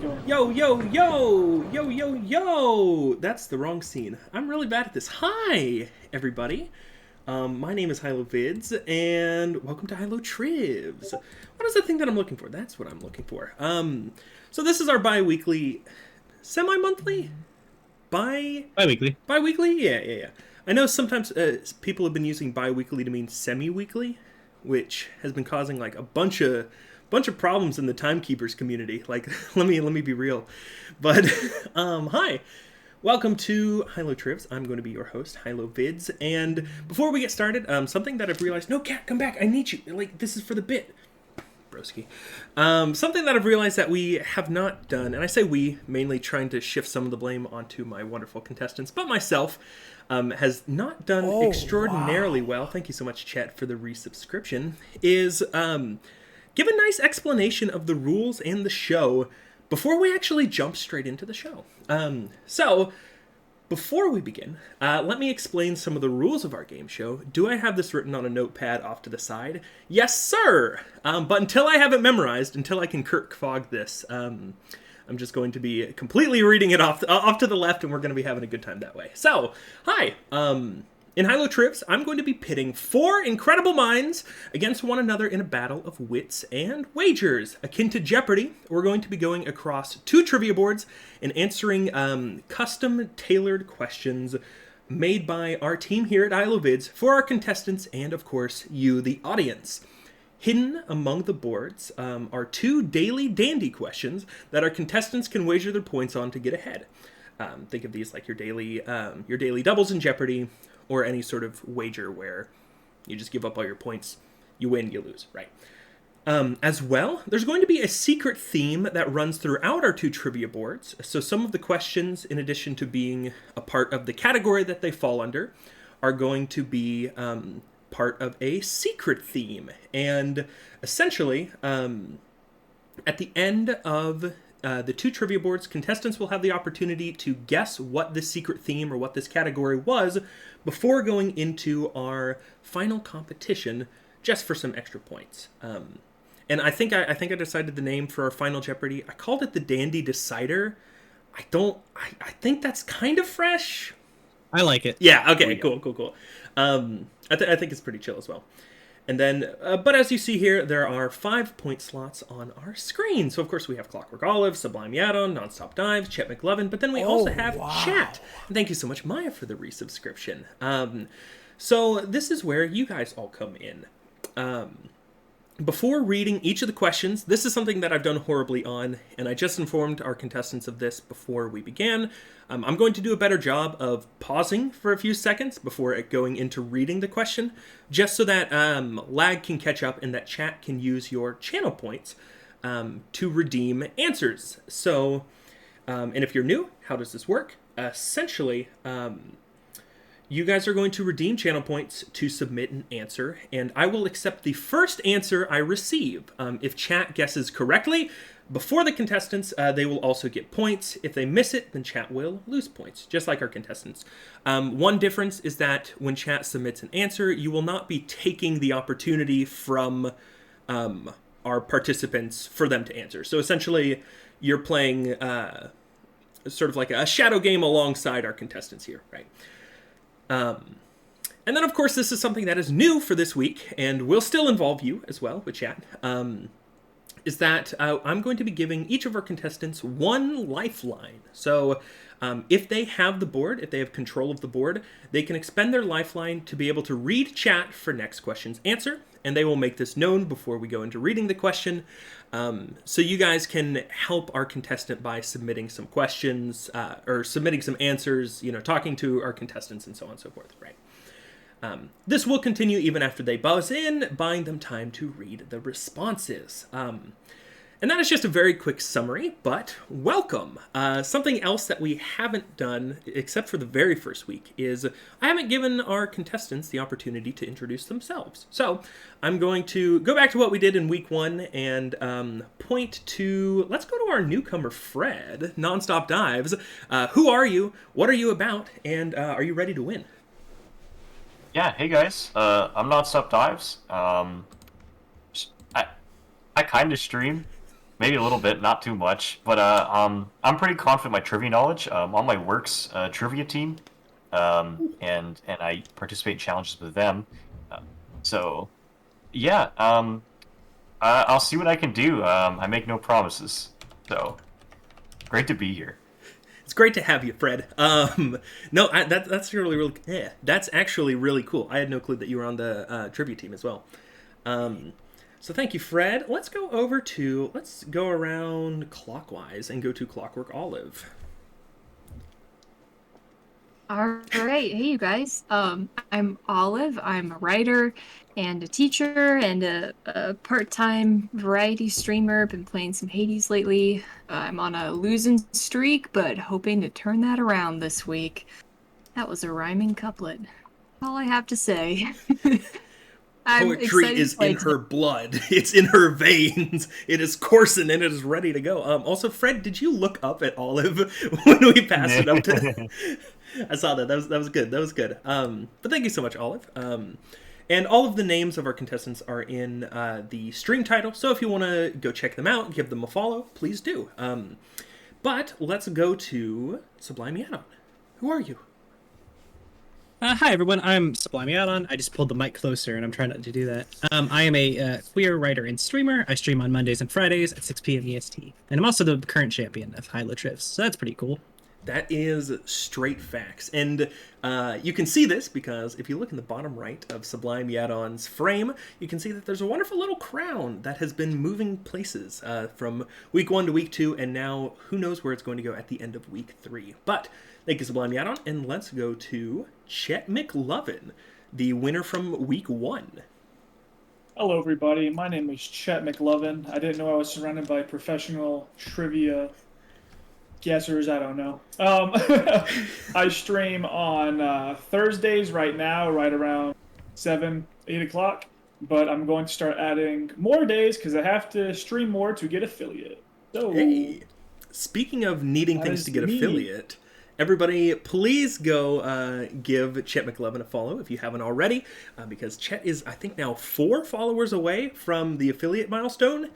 Yo, yo, yo! Yo, yo, yo! That's the wrong scene. I'm really bad at this. Hi, everybody. My name is Hilo Vids, and welcome to Hilo Trivs. What is the thing that I'm looking for? That's what I'm looking for. So this is our bi-weekly, semi-monthly? Bi-weekly. Bi-weekly? Yeah. I know sometimes people have been using bi-weekly to mean semi-weekly, which has been causing like a bunch of problems in the timekeepers community. Like, let me be real. But hi, welcome to Hilo Trivs. I'm going to be your host, Hilo Vids. And before we get started, something that I've realized. No, cat, come back. I need you. Like, this is for the bit. Broski. Something that I've realized that we have not done, and I say we, mainly trying to shift some of the blame onto my wonderful contestants, but myself, has not done extraordinarily well. Thank you so much, Chet, for the resubscription. Is give a nice explanation of the rules and the show before we actually jump straight into the show. So, before we begin, let me explain some of the rules of our game show. Do I have this written on a notepad off to the side? Yes, sir! But until I have it memorized, until I can Kirk Fogg this, I'm just going to be completely reading it off to the left, and we're going to be having a good time that way. So, hi! In Hilo Trivs, I'm going to be pitting 4 incredible minds against one another in a battle of wits and wagers. Akin to Jeopardy, we're going to be going across 2 trivia boards and answering custom-tailored questions made by our team here at Hilo Vids for our contestants and, of course, you, the audience. Hidden among the boards are 2 daily dandy questions that our contestants can wager their points on to get ahead. Think of these like your daily doubles in Jeopardy, or any sort of wager where you just give up all your points, you win, you lose, right? As well, there's going to be a secret theme that runs throughout our 2 trivia boards. So some of the questions, in addition to being a part of the category that they fall under, are going to be part of a secret theme. And essentially, at the end of the 2 trivia boards, contestants will have the opportunity to guess what this secret theme or what this category was before going into our final competition, just for some extra points. And I think I decided the name for our final Jeopardy. I called it the Dandy Decider. I think that's kind of fresh. I like it. Yeah. Okay. Cool. I think it's pretty chill as well. And then, but as you see here, there are 5 point slots on our screen. So, of course, we have Clockwork Olive, SublimeYadon, NonstopDives, ChetMcLovin, but then we also have chat. And thank you so much, Maya, for the resubscription. So this is where you guys all come in. Before reading each of the questions, this is something that I've done horribly on, and I just informed our contestants of this before we began. I'm going to do a better job of pausing for a few seconds before going into reading the question, just so that lag can catch up and that chat can use your channel points to redeem answers. So, and if you're new, how does this work? Essentially, you guys are going to redeem channel points to submit an answer, and I will accept the first answer I receive. If chat guesses correctly before the contestants, they will also get points. If they miss it, then chat will lose points, just like our contestants. One difference is that when chat submits an answer, you will not be taking the opportunity from our participants for them to answer. So essentially, you're playing sort of like a shadow game alongside our contestants here, right? And then, of course, this is something that is new for this week, and will still involve you as well with chat, is that I'm going to be giving each of our contestants 1 lifeline. So if they have the board, if they have control of the board, they can expend their lifeline to be able to read chat for next question's answer, and they will make this known before we go into reading the question. So you guys can help our contestant by submitting some questions or submitting some answers, talking to our contestants and so on and so forth, right? This will continue even after they buzz in, buying them time to read the responses. And that is just a very quick summary, but welcome. Something else that we haven't done, except for the very first week, is I haven't given our contestants the opportunity to introduce themselves. So I'm going to go back to what we did in week 1 and let's go to our newcomer, Fred, NonstopDives. Who are you? What are you about? And are you ready to win? Yeah, hey guys, I'm NonstopDives. I kind of stream. maybe a little bit, not too much. But I'm pretty confident in my trivia knowledge. On my works trivia team, and I participate in challenges with them. Uh, so yeah, I'll see what I can do. I make no promises. So great to be here. It's great to have you, Fred. No, that's that's actually really cool. I had no clue that you were on the trivia team as well. So thank you, Fred. Let's go around clockwise and go to Clockwork Olive. All right. Hey, you guys. I'm Olive. I'm a writer and a teacher and a part-time variety streamer. Been playing some Hades lately. I'm on a losing streak, but hoping to turn that around this week. That was a rhyming couplet. All I have to say. Poetry is in her blood. It's in her veins. It is coursing and it is ready to go. Also, Fred, did you look up at Olive when we passed it up to... I saw that. That was good. That was good. But thank you so much, Olive. And all of the names of our contestants are in the stream title, so if you want to go check them out, give them a follow, please do. But let's go to SublimeYadon. Who are you? Hi, everyone. I'm SublimeYadon. I just pulled the mic closer, and I'm trying not to do that. I am a queer writer and streamer. I stream on Mondays and Fridays at 6 p.m. EST. And I'm also the current champion of SublimeYadon, so that's pretty cool. That is straight facts. And you can see this because if you look in the bottom right of SublimeYadon's frame, you can see that there's a wonderful little crown that has been moving places from week 1 to week 2, and now who knows where it's going to go at the end of week 3. But thank you, SublimeYadon, and let's go to ChetMcLovin, the winner from week 1. Hello, everybody. My name is ChetMcLovin. I didn't know I was surrounded by professional trivia guessers. I don't know. I stream on Thursdays right now, right around 7, 8 o'clock. But I'm going to start adding more days because I have to stream more to get affiliate. So, hey, speaking of needing things to get affiliate, everybody, please go give ChetMcLovin a follow if you haven't already, because Chet is, I think, now 4 followers away from the affiliate milestone.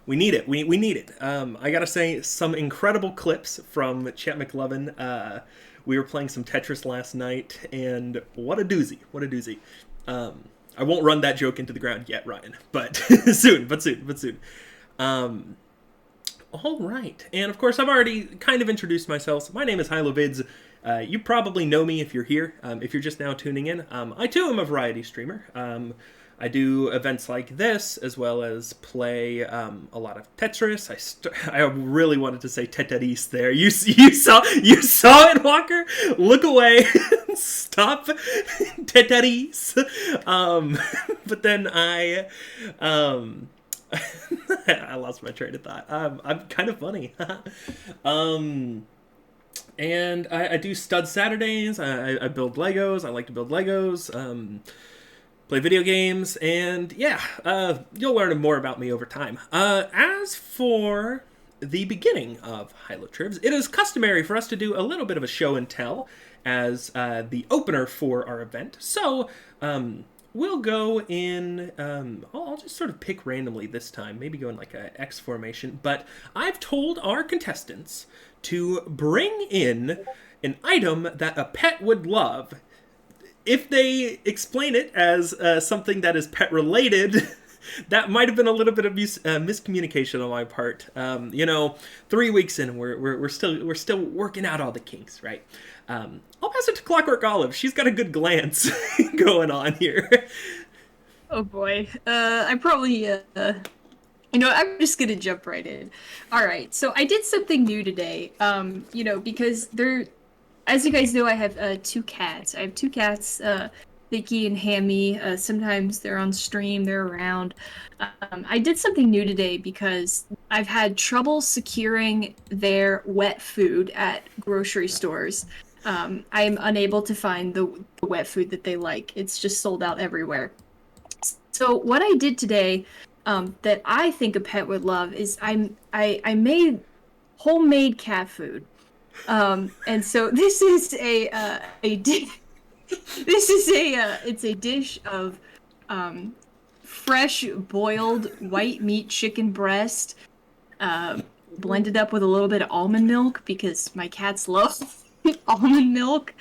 We need it. We need it. I gotta say, some incredible clips from ChetMcLovin. We were playing some Tetris last night, and what a doozy. What a doozy. I won't run that joke into the ground yet, Ryan, but soon. All right, and of course, I've already kind of introduced myself. So my name is HiloVids. You probably know me if you're here. If you're just now tuning in, I too am a variety streamer. I do events like this, as well as play a lot of Tetris. I really wanted to say Tetris there. You saw it, Walker? Look away. Stop. Tetris. But then I lost my train of thought. I'm kind of funny. And I do Stud Saturdays. I build Legos. I like to build Legos. Play video games, and yeah, you'll learn more about me over time. As for the beginning of Hilo Trivs, it is customary for us to do a little bit of a show and tell as the opener for our event. So, we'll go in, I'll just sort of pick randomly this time, maybe go in like a X formation, but I've told our contestants to bring in an item that a pet would love. If they explain it as something that is pet related, that might have been a little bit of miscommunication on my part. 3 weeks in, we're still working out all the kinks, right? I'll pass it to Clockwork Olive. She's got a good glance going on here. Oh boy, I probably I'm just gonna jump right in. All right, so I did something new today. Because as you guys know, I have 2 cats. I have 2 cats, Vicky and Hammy. Sometimes they're on stream, they're around. I did something new today because I've had trouble securing their wet food at grocery stores. I am unable to find the wet food that they like. It's just sold out everywhere. So what I did today, that I think a pet would love, is I made homemade cat food. And so this is it's a dish of fresh boiled white meat chicken breast, blended up with a little bit of almond milk because my cats love almond milk.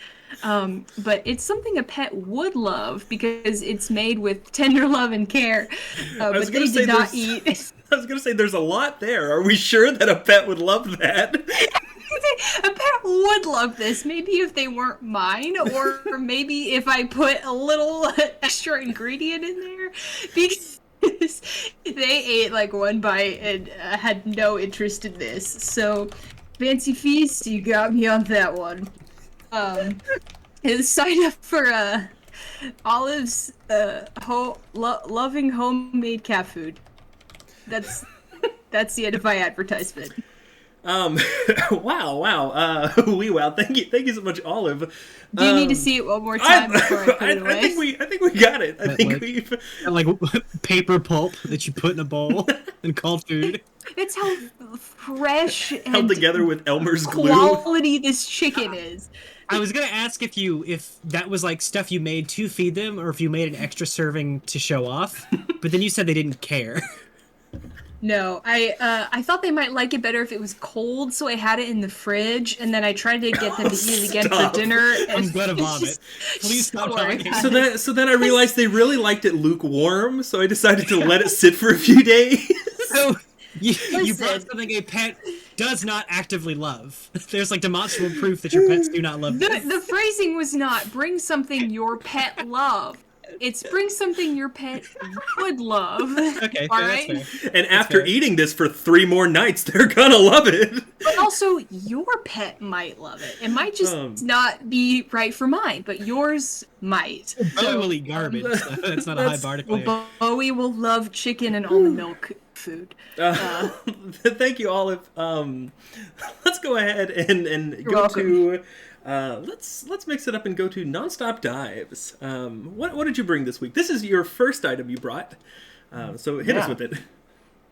But it's something a pet would love because it's made with tender love and care. But they did not eat. I was gonna say there's a lot there. Are we sure that a pet would love that? A pet would love this. Maybe if they weren't mine, or maybe if I put a little extra ingredient in there, because they ate like one bite and had no interest in this. So, Fancy Feast, you got me on that one. And sign up for Olive's loving homemade cat food. That's the end of my advertisement. Wow. Wee wow. Thank you so much, Olive. Do you need to see it one more time before I put it away? I think we got it. I think we've like paper pulp that you put in a bowl and called food. It's how fresh and held together with Elmer's glue. Quality this chicken is. I was gonna ask if that was like stuff you made to feed them, or if you made an extra serving to show off. But then you said they didn't care. No, I thought they might like it better if it was cold, so I had it in the fridge, and then I tried to get them to eat it again for dinner. I'm gonna vomit. Please stop talking. So then I realized they really liked it lukewarm, so I decided to let it sit for a few days. So you brought something a pet does not actively love. There's like demonstrable proof that your pets do not love this. The phrasing was not bring something your pet love. It's bring something your pet would love. Okay, all fair, right. that's fair. And after eating this for 3 more nights, they're gonna love it. But also, your pet might love it. It might just not be right for mine, but yours might. Bowie will eat garbage. So that's not a high bar to clear. Well, Bowie will love chicken and almond milk food. Thank you, Olive. Let's go ahead and go welcome. to. Let's mix it up and go to NonstopDives. What did you bring this week? This is your first item you brought, so hit us with it.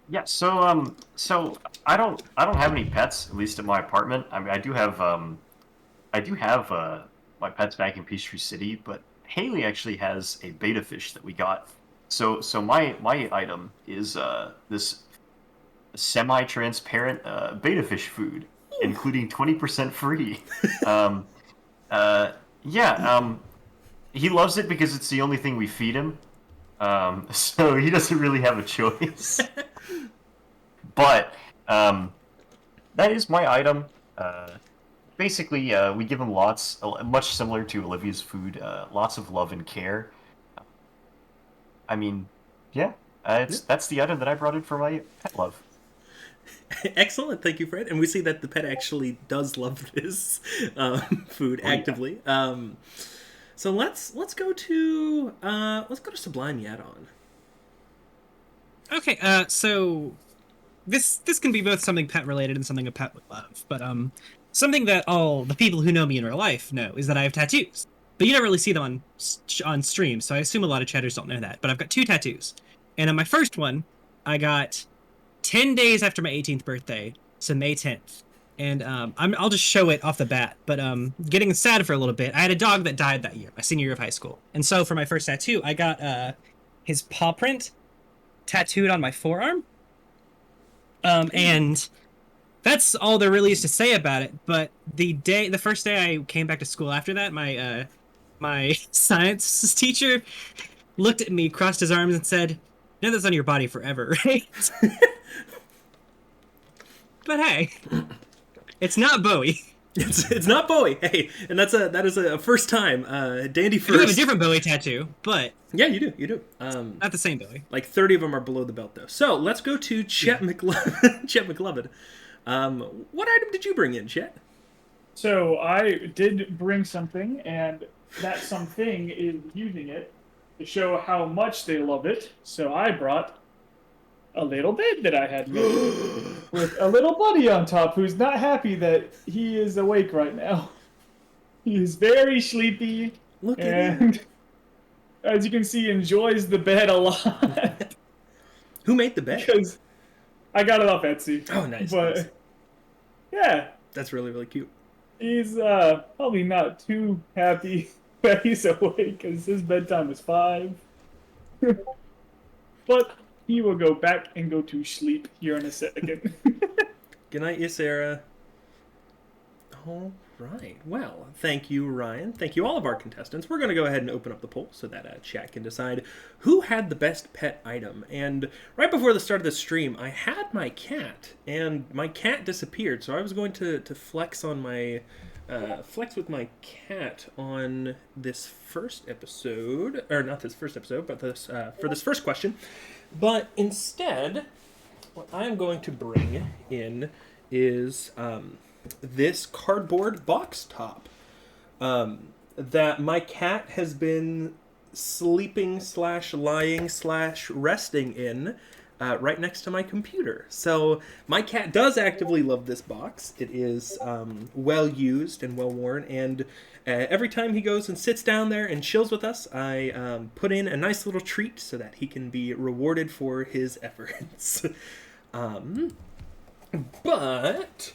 Yeah. So I don't have any pets, at least in my apartment. I mean, I do have my pets back in Peachtree City, but Haley actually has a beta fish that we got. So my item is this semi-transparent beta fish food, including 20% free. He loves it because it's the only thing we feed him. So he doesn't really have a choice. But that is my item. Basically, we give him much similar to Olivia's food, lots of love and care. I mean, that's the item that I brought in for my pet love. Excellent, thank you, Fred. And we see that the pet actually does love this food actively. So let's go to SublimeYadon. Okay, so this can be both something pet related and something a pet would love, but something that all the people who know me in real life know is that I have tattoos. But you never really see them on stream, so I assume a lot of chatters don't know that. But I've got 2 tattoos, and on my first one, I got 10 days after my 18th birthday, so May 10th. And I'll just show it off the bat, but getting sad for a little bit, I had a dog that died that year, my senior year of high school. And so for my first tattoo, I got his paw print tattooed on my forearm. And that's all there really is to say about it. But the first day I came back to school after that, my science teacher looked at me, crossed his arms, and said, "No, that's on your body forever, right?" But hey, it's not Bowie. It's not Bowie. Hey, and that is a first time. Dandy first. You have a different Bowie tattoo, but yeah, you do. not the same Bowie. Like 30 of them are below the belt, though. So let's go to ChetMcLovin. ChetMcLovin. What item did you bring in, Chet? So I did bring something, and that something is using it to show how much they love it. So I brought a little bed that I had made with a little buddy on top who's not happy that he is awake right now. He is very sleepy. Look at and him. As you can see, enjoys the bed a lot. Who made the bed? Because I got it off Etsy. Oh, nice. But nice. yeah, That's really, really cute. he's probably not too happy that he's awake because his bedtime is 5. But he will go back and go to sleep here in a second. Good night, Ysera. All right. Well, thank you, Ryan. Thank you, all of our contestants. We're going to go ahead and open up the poll so that chat can decide who had the best pet item. And right before the start of the stream, I had my cat, and my cat disappeared. So I was going to flex on my flex with my cat on this first episode, or not this first episode, but this for this first question. But instead, what I'm going to bring in is this cardboard box top that my cat has been sleeping / lying / resting in right next to my computer. So my cat does actively love this box. It is well used and well worn, and every time he goes and sits down there and chills with us, I put in a nice little treat so that he can be rewarded for his efforts. But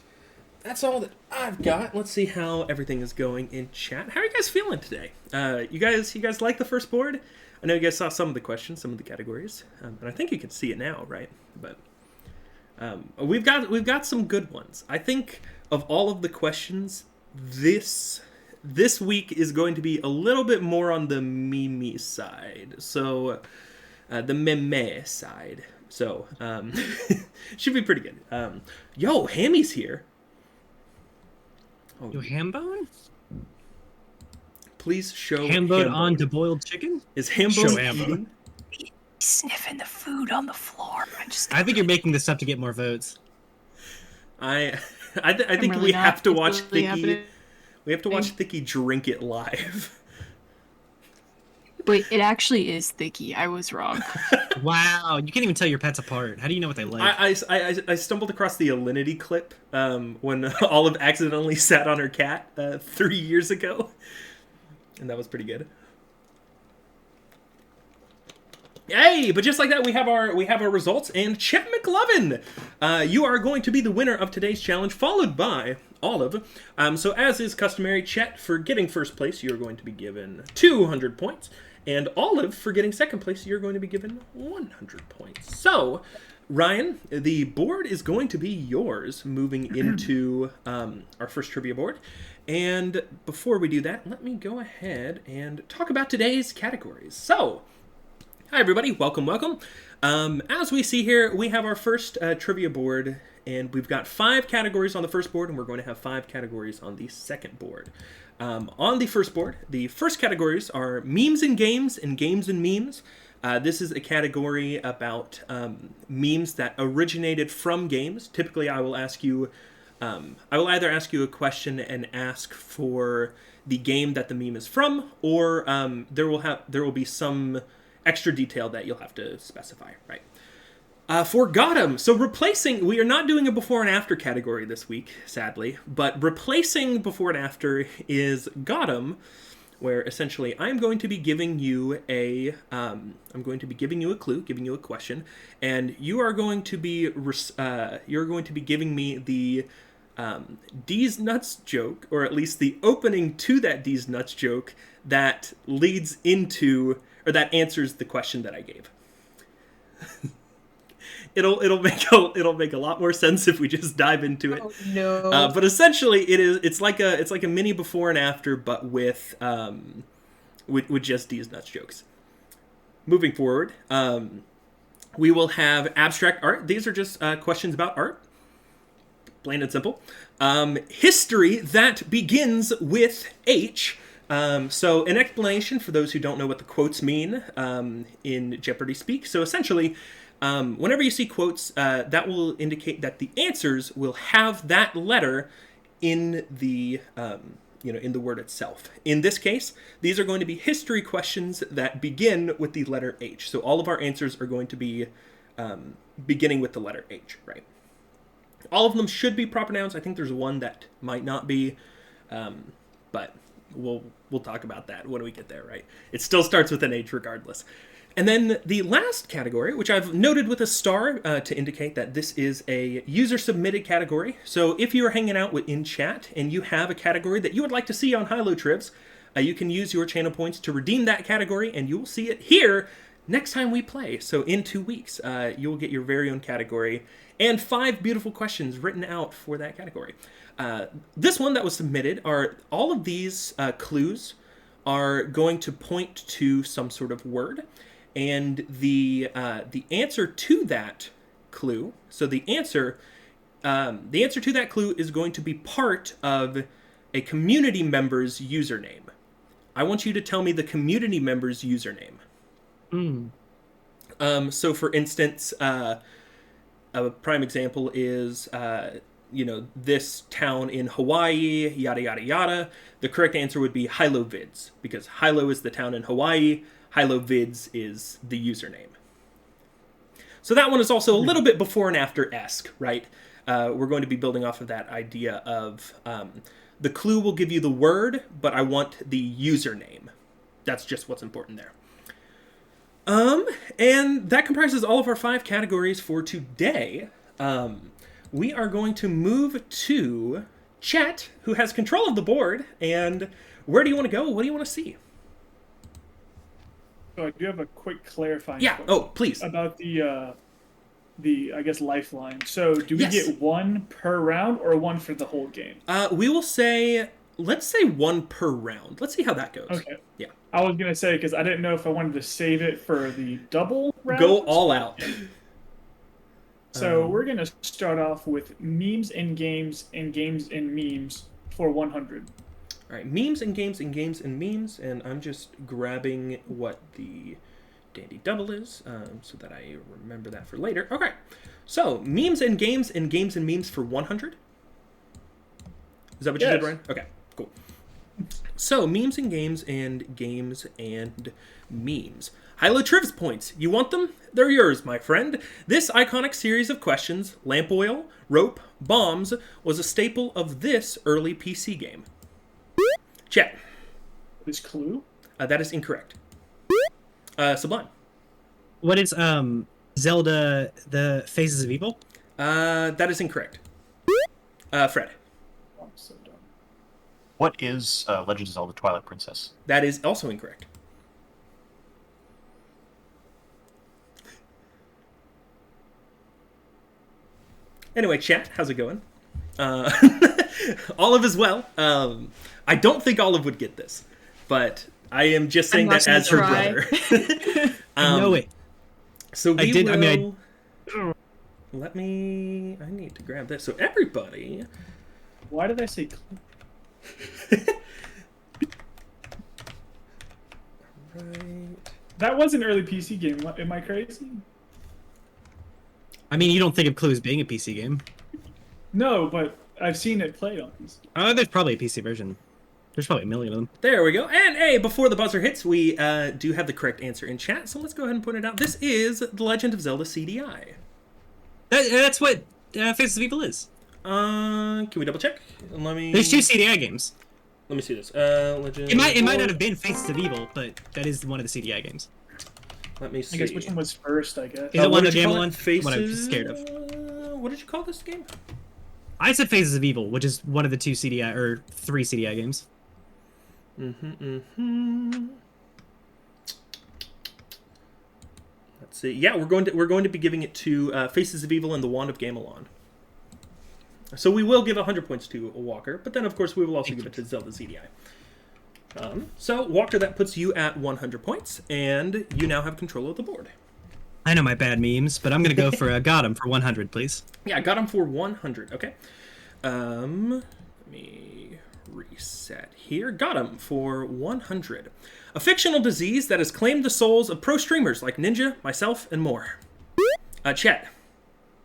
that's all that I've got. Let's see how everything is going in chat. How are you guys feeling today? You guys like the first board? I know you guys saw some of the questions, some of the categories, and I think you can see it now, right? But we've got some good ones. I think of all of the questions, this week is going to be a little bit more on the meme side. So the meme side. So should be pretty good. Yo, Hammy's here. Yo, Hambone? Please show Hambone on to boiled chicken? Is Hambone Show Hambone. eating? Sniffing the food on the floor. I think you're making this up to get more votes. I think really we not. have to It's watch really Thicky. happening. We have to watch Thicky drink it live. Wait, it actually is Thicky. I was wrong. Wow, you can't even tell your pets apart. How do you know what they like? I stumbled across the Alinity clip when Olive accidentally sat on her cat 3 years ago, and that was pretty good. Hey, but just like that, we have our results, and ChetMcLovin, you are going to be the winner of today's challenge, followed by Olive. So as is customary, Chet, for getting first place, you're going to be given 200 points. And Olive, for getting second place, you're going to be given 100 points. So, Ryan, the board is going to be yours moving into our first trivia board. And before we do that, let me go ahead and talk about today's categories. So, hi everybody, welcome. As we see here, we have our first trivia board, and we've got 5 categories on the first board, and we're going to have 5 categories on the second board. On the first board, the first categories are memes and games and memes. This is a category about memes that originated from games. Typically, I will either ask you a question and ask for the game that the meme is from, or there will be some extra detail that you'll have to specify, right? For Gotham, so we are not doing a before and after category this week, sadly, but replacing before and after is Gotham, where essentially I'm going to be giving you a clue, giving you a question, and you are going to be giving me the D's nuts joke, or at least the opening to that D's nuts joke that leads into, or that answers the question that I gave. It'll make a lot more sense if we just dive into it. Oh, no. But essentially, it's like a mini before and after, but with just D's nuts jokes. Moving forward, we will have abstract art. These are just questions about art, plain and simple. History that begins with H. So an explanation for those who don't know what the quotes mean in Jeopardy speak. So essentially, whenever you see quotes, that will indicate that the answers will have that letter in the in the word itself. In this case, these are going to be history questions that begin with the letter H. So all of our answers are going to be beginning with the letter H, right? All of them should be proper nouns. I think there's one that might not be, but we'll talk about that when we get there, right? It still starts with an H regardless. And then the last category, which I've noted with a star to indicate that this is a user-submitted category. So if you're hanging out in chat and you have a category that you would like to see on Hilo Trivs, you can use your channel points to redeem that category, and you will see it here next time we play. So in 2 weeks, you will get your very own category and 5 beautiful questions written out for that category. This one that was submitted are all of these clues are going to point to some sort of word, and the answer to that clue. So the answer to that clue is going to be part of a community member's username. I want you to tell me the community member's username. So for instance, a prime example is, this town in Hawaii, yada, yada, yada. The correct answer would be Hilo Vids, because Hilo is the town in Hawaii, Hilo Vids is the username. So that one is also a little bit before and after-esque, right? We're going to be building off of that idea of the clue will give you the word, but I want the username. That's just what's important there. And that comprises all of our 5 categories for today. We are going to move to Chet, who has control of the board. And where do you want to go? What do you want to see? So I do have a quick clarifying Yeah. question Oh, please. about the I guess lifeline. So do we Yes. get 1 per round or 1 for the whole game? We will say, let's say 1 per round. Let's see how that goes. Okay. Yeah. I was gonna say because I didn't know if I wanted to save it for the double round. Go all out. So we're gonna start off with memes and games and games and memes for 100. All right, memes and games and games and memes, and I'm just grabbing what the dandy double is, so that I remember that for later. Okay, so memes and games and games and memes for 100. Is that what you did, Yes. Ryan? Okay, cool. So memes and games and games and memes. Hilo Trivs points. You want them? They're yours, my friend. This iconic series of questions, lamp oil, rope, bombs, was a staple of this early PC game. Chet. This clue? That is incorrect. Sublime. What is Zelda: The Phases of Evil? That is incorrect. Fred. Oh, I'm so dumb. What is Legend of Zelda: Twilight Princess? That is also incorrect. Anyway, chat, how's it going? Olive as well. I don't think Olive would get this, but I am just saying that as her brother. I know it. So we I did. will... I mean, I need to grab this. So everybody... Why did I say clue? Right. That was an early PC game. Am I crazy? I mean, you don't think of Clue as being a PC game? No, but I've seen it played on PC. There's probably a PC version. There's probably a million of them. There we go. And hey, before the buzzer hits, we do have the correct answer in chat. So let's go ahead and point it out. This is The Legend of Zelda CDI. That's what Faces of Evil is. Can we double check? There's 2 CDI games. Let me see this. Legend. It might not have been Faces of Evil, but that is one of the CDI games. Let me see. I guess which one was first, I guess. Is it one what of did you the call one? it? Faces... What I'm scared of. What did you call this game? I said Phases of Evil, which is one of the 2 CDI or 3 CDI games. Let's see. Yeah, we're going to be giving it to Faces of Evil and the Wand of Gamelon. So we will give 100 points to Walker, but then of course we will also give it to Zelda CDI. So Walker, that puts you at 100 points, and you now have control of the board. I know my bad memes, but I'm gonna go for got him for 100, please. Yeah, I got him for 100. Okay. Let me reset here. Got him for 100. A fictional disease that has claimed the souls of pro streamers like Ninja, myself, and more. Chet.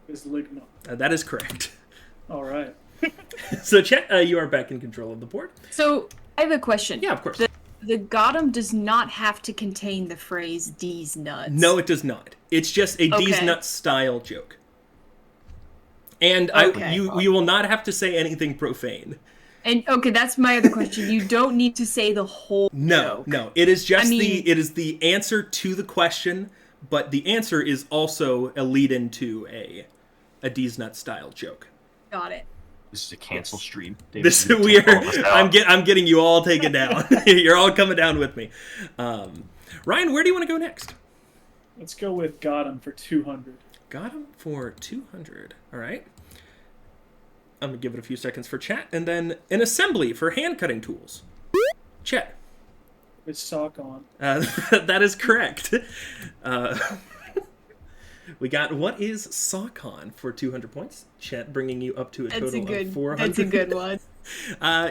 Is Ligma. That is correct. All right. So Chet, you are back in control of the board. So I have a question. Yeah, of course. The Gotham does not have to contain the phrase D's nuts. No, it does not. It's just a D's Okay. nuts style joke. And Okay. you will not have to say anything profane. And okay, that's my other question. You don't need to say the whole No, joke. no. It is just I mean- it is the answer to the question, but the answer is also a lead into a D's nuts style joke. Got it. This is a cancel stream. This you need to we are. take all this out. I'm getting you all taken down. You're all coming down with me. Ryan, where do you want to go next? Let's go with got him for 200. Got him for 200. All right. I'm going to give it a few seconds for chat. And then an assembly for hand cutting tools. Chet. With sock on. That is correct. We got what is Sockon for 200 points. Chet bringing you up to a total of 400. That's a good one.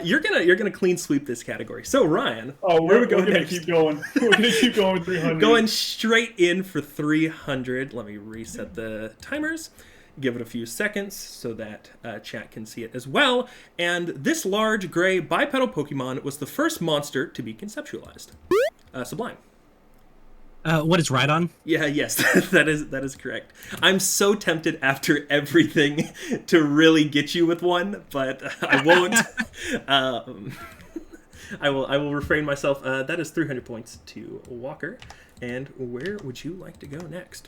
You're gonna clean sweep this category. So Ryan, Oh, where we're we go gonna next? keep going. We're gonna keep going with 300. Going straight in for 300. Let me reset the timers. Give it a few seconds so that chat can see it as well. And this large gray bipedal Pokemon was the first monster to be conceptualized. Sublime. What is Rhydon? Yeah, yes, that is correct. I'm so tempted after everything to really get you with one, but I won't. I will refrain myself. That is 300 points to Walker. And where would you like to go next?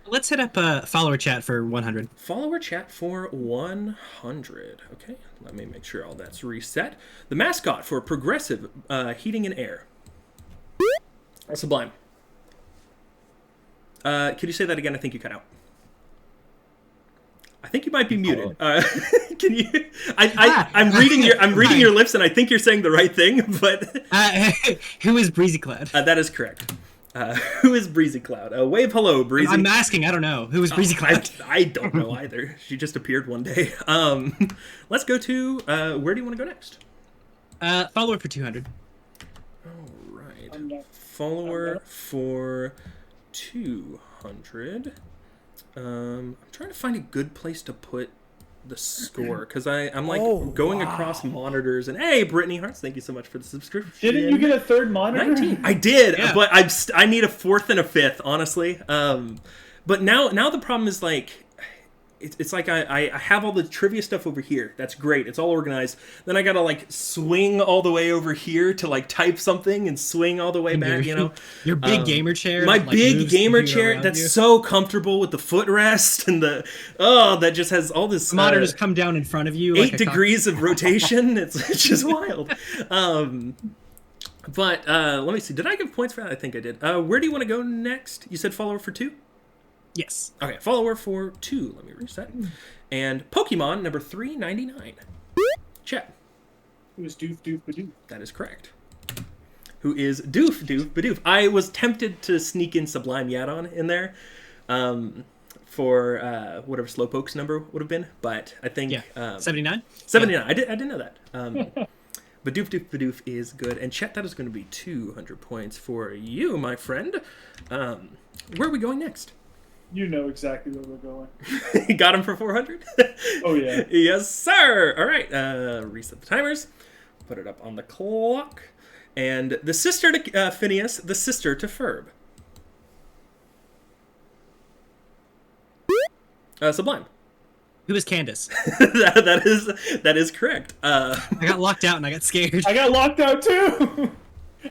Let's hit up follower chat for 100. Follower chat for 100. Okay, let me make sure all that's reset. The mascot for Progressive Heating and Air. Sublime. Could you say that again? I think you cut out. I think you might be muted. Can you? I'm reading your lips, and I think you're saying the right thing. But Who is Breezy Cloud? that is correct. Who is Breezy Cloud? Wave hello, Breezy. I'm asking. I don't know. Who is Breezy Cloud? I don't know either. She just appeared one day. Let's go to where do you want to go next? Follower for 200. All right. I'm not- Follower for 200. I'm trying to find a good place to put the score because I'm like going across monitors and hey, Brittany Hartz, thank you so much for the subscription. Didn't you get a third monitor? 19. I did, Yeah. but I need a fourth and a fifth, honestly. But now the problem is like. It's like I have all the trivia stuff over here. That's great. It's all organized. Then I gotta like swing all the way over here to like type something and swing all the way back. You know, Your big gamer chair. my that, like, big moves the gamer computer chair around that's you. so comfortable with the footrest and the that just has all this The monitors come down in front of you. like 8 a degrees of rotation. It's just wild. But let me see. Did I give points for that? I think I did. Where do you want to go next? You said follower for 2? Yes. Okay, follower for 2. Let me reset. And Pokemon number 399. Chet. It was doof doof badoof. That is correct. Who is Doof Doof Badoof. I was tempted to sneak in SublimeYadon in there for whatever Slowpoke's number would have been, but I think Yeah. 79? 79. I didn't know that. But Doof Doof Badoof is good. And Chet, that is going to be 200 points for you, my friend. Where are we going next? You know exactly where we're going. Got him for 400? Oh yeah. Yes, sir. All right. Reset the timers. Put it up on the clock. And the sister to Phineas, the sister to Ferb. Sublime. Who is Candace? that is correct. I got locked out and I got scared. I got locked out too.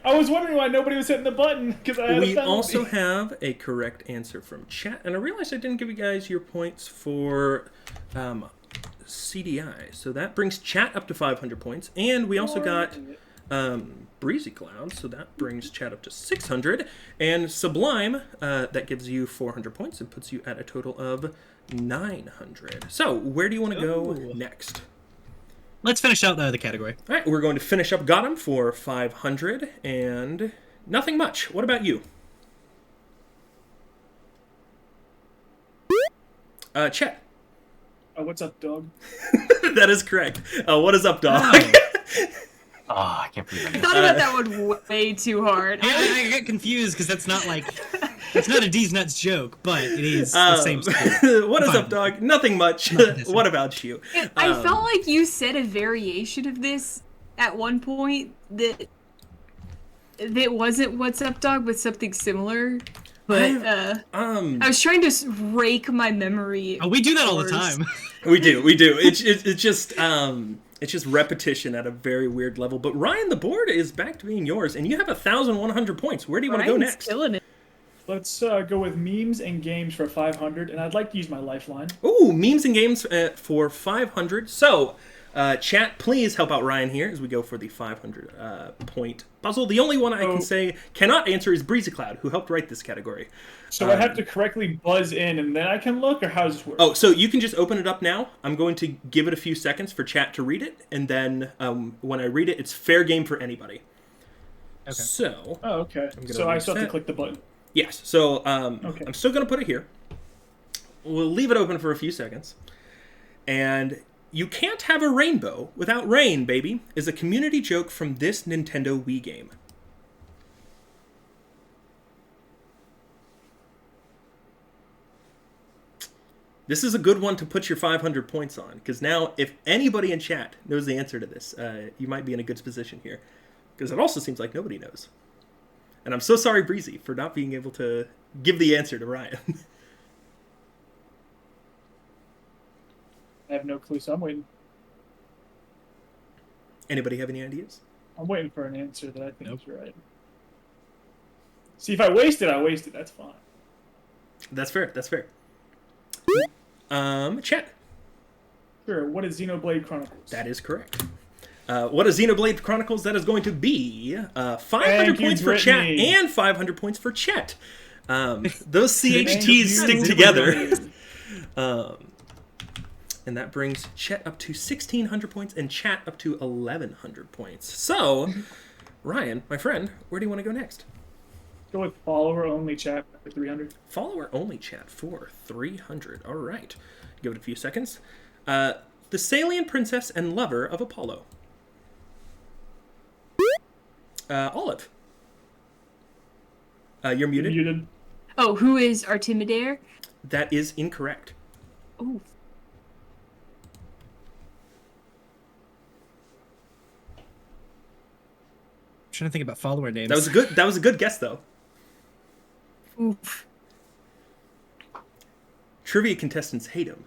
I was wondering why nobody was hitting the button because I had We a penalty. also have a correct answer from chat, and I realized I didn't give you guys your points for CDI, so that brings chat up to 500 points, and we also got Breezy Cloud, so that brings chat up to 600, and Sublime, that gives you 400 points and puts you at a total of 900. So, where do you want to go next? Let's finish out the category. All right, we're going to finish up Got 'em for 500, and nothing much. What about you? Chet. What's up, dog? That is correct. What is up, dog? Ah, I can't believe I I missed thought about that one way too hard. I get confused because that's not like it's not a D's nuts joke, but it is the same story. What is Fine. up, dog? Nothing much. What about you? I felt like you said a variation of this at one point that wasn't "What's up, dog," but something similar. But I was trying to rake my memory. Oh, we do that all the words. time. We do. It's just repetition at a very weird level. But Ryan, the board is back to being yours, and you have 1,100 points. Where do you want to go Ryan's next? killing it. Let's go with memes and games for 500, and I'd like to use my lifeline. Ooh, memes and games for 500. So, Chat, please help out Ryan here as we go for the 500 point puzzle. The only one I can say cannot answer is Breezy Cloud, who helped write this category. So I have to correctly buzz in and then I can look, or how does this work? Oh, so you can just open it up now. I'm going to give it a few seconds for chat to read it, and then when I read it, it's fair game for anybody. Okay. So. Oh, okay. So I still have to click the button. Yes. So Okay. I'm still going to put it here. We'll leave it open for a few seconds. And you can't have a rainbow without rain, baby, is a community joke from this Nintendo Wii game. This is a good one to put your 500 points on, because now if anybody in chat knows the answer to this, you might be in a good position here. Because it also seems like nobody knows. And I'm so sorry, Breezy, for not being able to give the answer to Ryan. I have no clue, so I'm waiting. Anybody have any ideas? I'm waiting for an answer that I think is right. See, if I waste it, I waste it. That's fine. That's fair. That's fair. Chat. Sure. What is Xenoblade Chronicles? That is correct. What is Xenoblade Chronicles? That is going to be 500 points for chat and 500 points for Chet. Those CHTs stick together. And that brings Chet up to 1,600 points and Chat up to 1,100 points. So, Ryan, my friend, where do you want to go next? Go with follower only chat for 300. Follower only chat for 300. All right. Give it a few seconds. The Salian princess and lover of Apollo. Olive. You're muted. Muted. Oh, who is Artemidaire? That is incorrect. Oh. I'm trying to think about follower names. That was a good guess though. Oof. Trivia contestants hate him.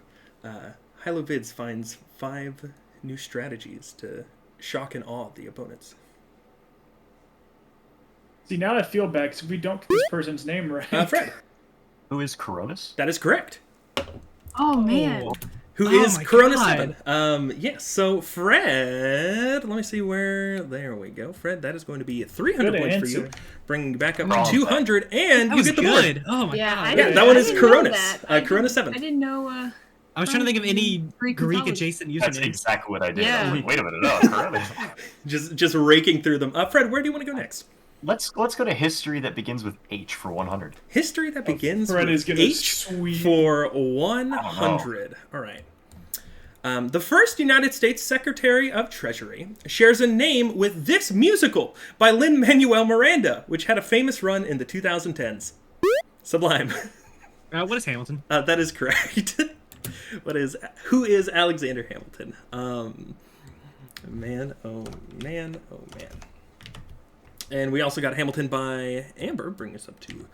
HiloVids finds 5 new strategies to shock and awe the opponents. See, now I feel bad because we don't get this person's name right. Fred. Who is Coronis? That is correct. Oh, man. Who Oh is my Corona God. 7? Yes, so Fred, let me see where, there we go. Fred, that is going to be 300 Good points answer. for you, bringing you back up Wrong. to 200, and That you was get the good. board. Oh my Yeah, god. I Yeah, didn't- that one I is didn't know Coronis. that. I Corona didn't- 7. I didn't know. I was trying to think of any Greek Greek mythology. adjacent That's usernames. exactly what I did. Yeah. I was like, wait a minute, no, Coronis. Just raking through them. Fred, where do you want to go next? Let's go to history that begins with H for 100. History that begins Fred with is gonna H sweep. for 100. All right. The first United States Secretary of Treasury shares a name with this musical by Lin-Manuel Miranda, which had a famous run in the 2010s. Sublime. What is Hamilton? That is correct. Who is Alexander Hamilton? Man, oh man, oh man. And we also got Hamilton by Amber, bringing us up to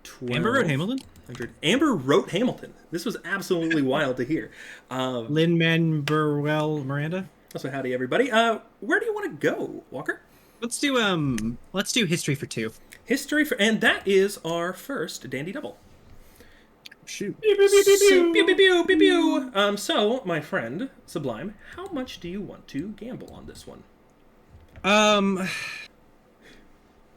12. Amber wrote Hamilton? Amber wrote Hamilton. This was absolutely wild to hear. Lin-Manuel Miranda? So howdy, everybody. Where do you want to go, Walker? Let's do history for 2. And that is our first Dandy Double. Shoot. Pew, pew, pew, pew, Pew, pew. pew, pew, pew, pew. So, my friend, Sublime, how much do you want to gamble on this one?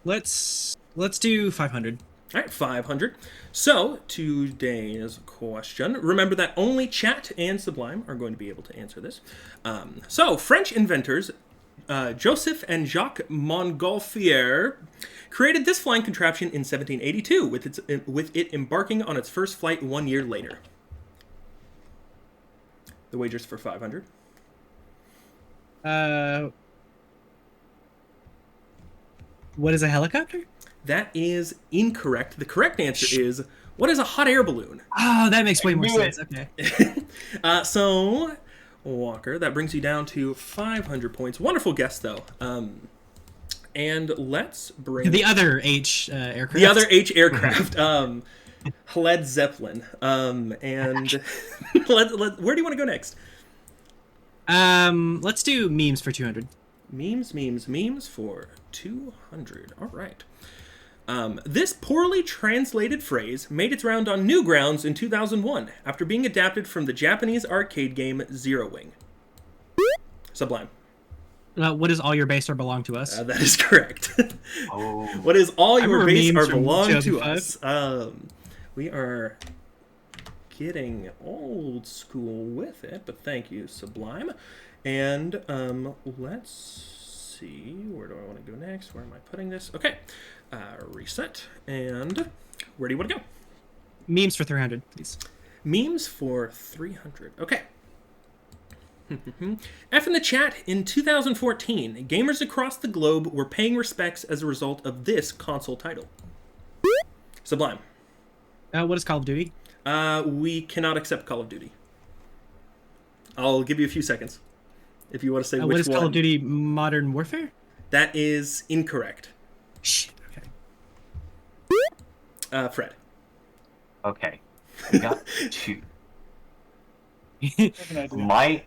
Let's do 500. All right, 500. So, today's question. Remember that only Chat and Sublime are going to be able to answer this. So, French inventors Joseph and Jacques Montgolfier created this flying contraption in 1782, with it embarking on its first flight 1 year later. The wager's for 500. What is a helicopter? That is incorrect. The correct answer is, what is a hot air balloon? Oh, that makes way more knew it. sense. Okay. So, Walker, that brings you down to 500 points. Wonderful guess, though. And let's bring... The other H aircraft. The other H aircraft. Led Zeppelin. And where do you want to go next? Let's do memes for 200. Memes for 200. All right. This poorly translated phrase made its round on Newgrounds in 2001 after being adapted from the Japanese arcade game Zero Wing. Sublime. What is all your base or belong to us? That is correct. Oh. What is all I your remember base memes or from belong to 2005. us? We are getting old school with it, but thank you, Sublime. And let's see, where do I want to go next? Where am I putting this? Okay, reset. And where do you want to go? Memes for 300, please. Memes for 300. Okay. F in the chat, in 2014, gamers across the globe were paying respects as a result of this console title. Sublime. What is Call of Duty? We cannot accept Call of Duty. I'll give you a few seconds if you want to say which What is one. Call of Duty Modern Warfare? That is incorrect. Shit. Okay. Fred. Okay. I got two. Have an idea.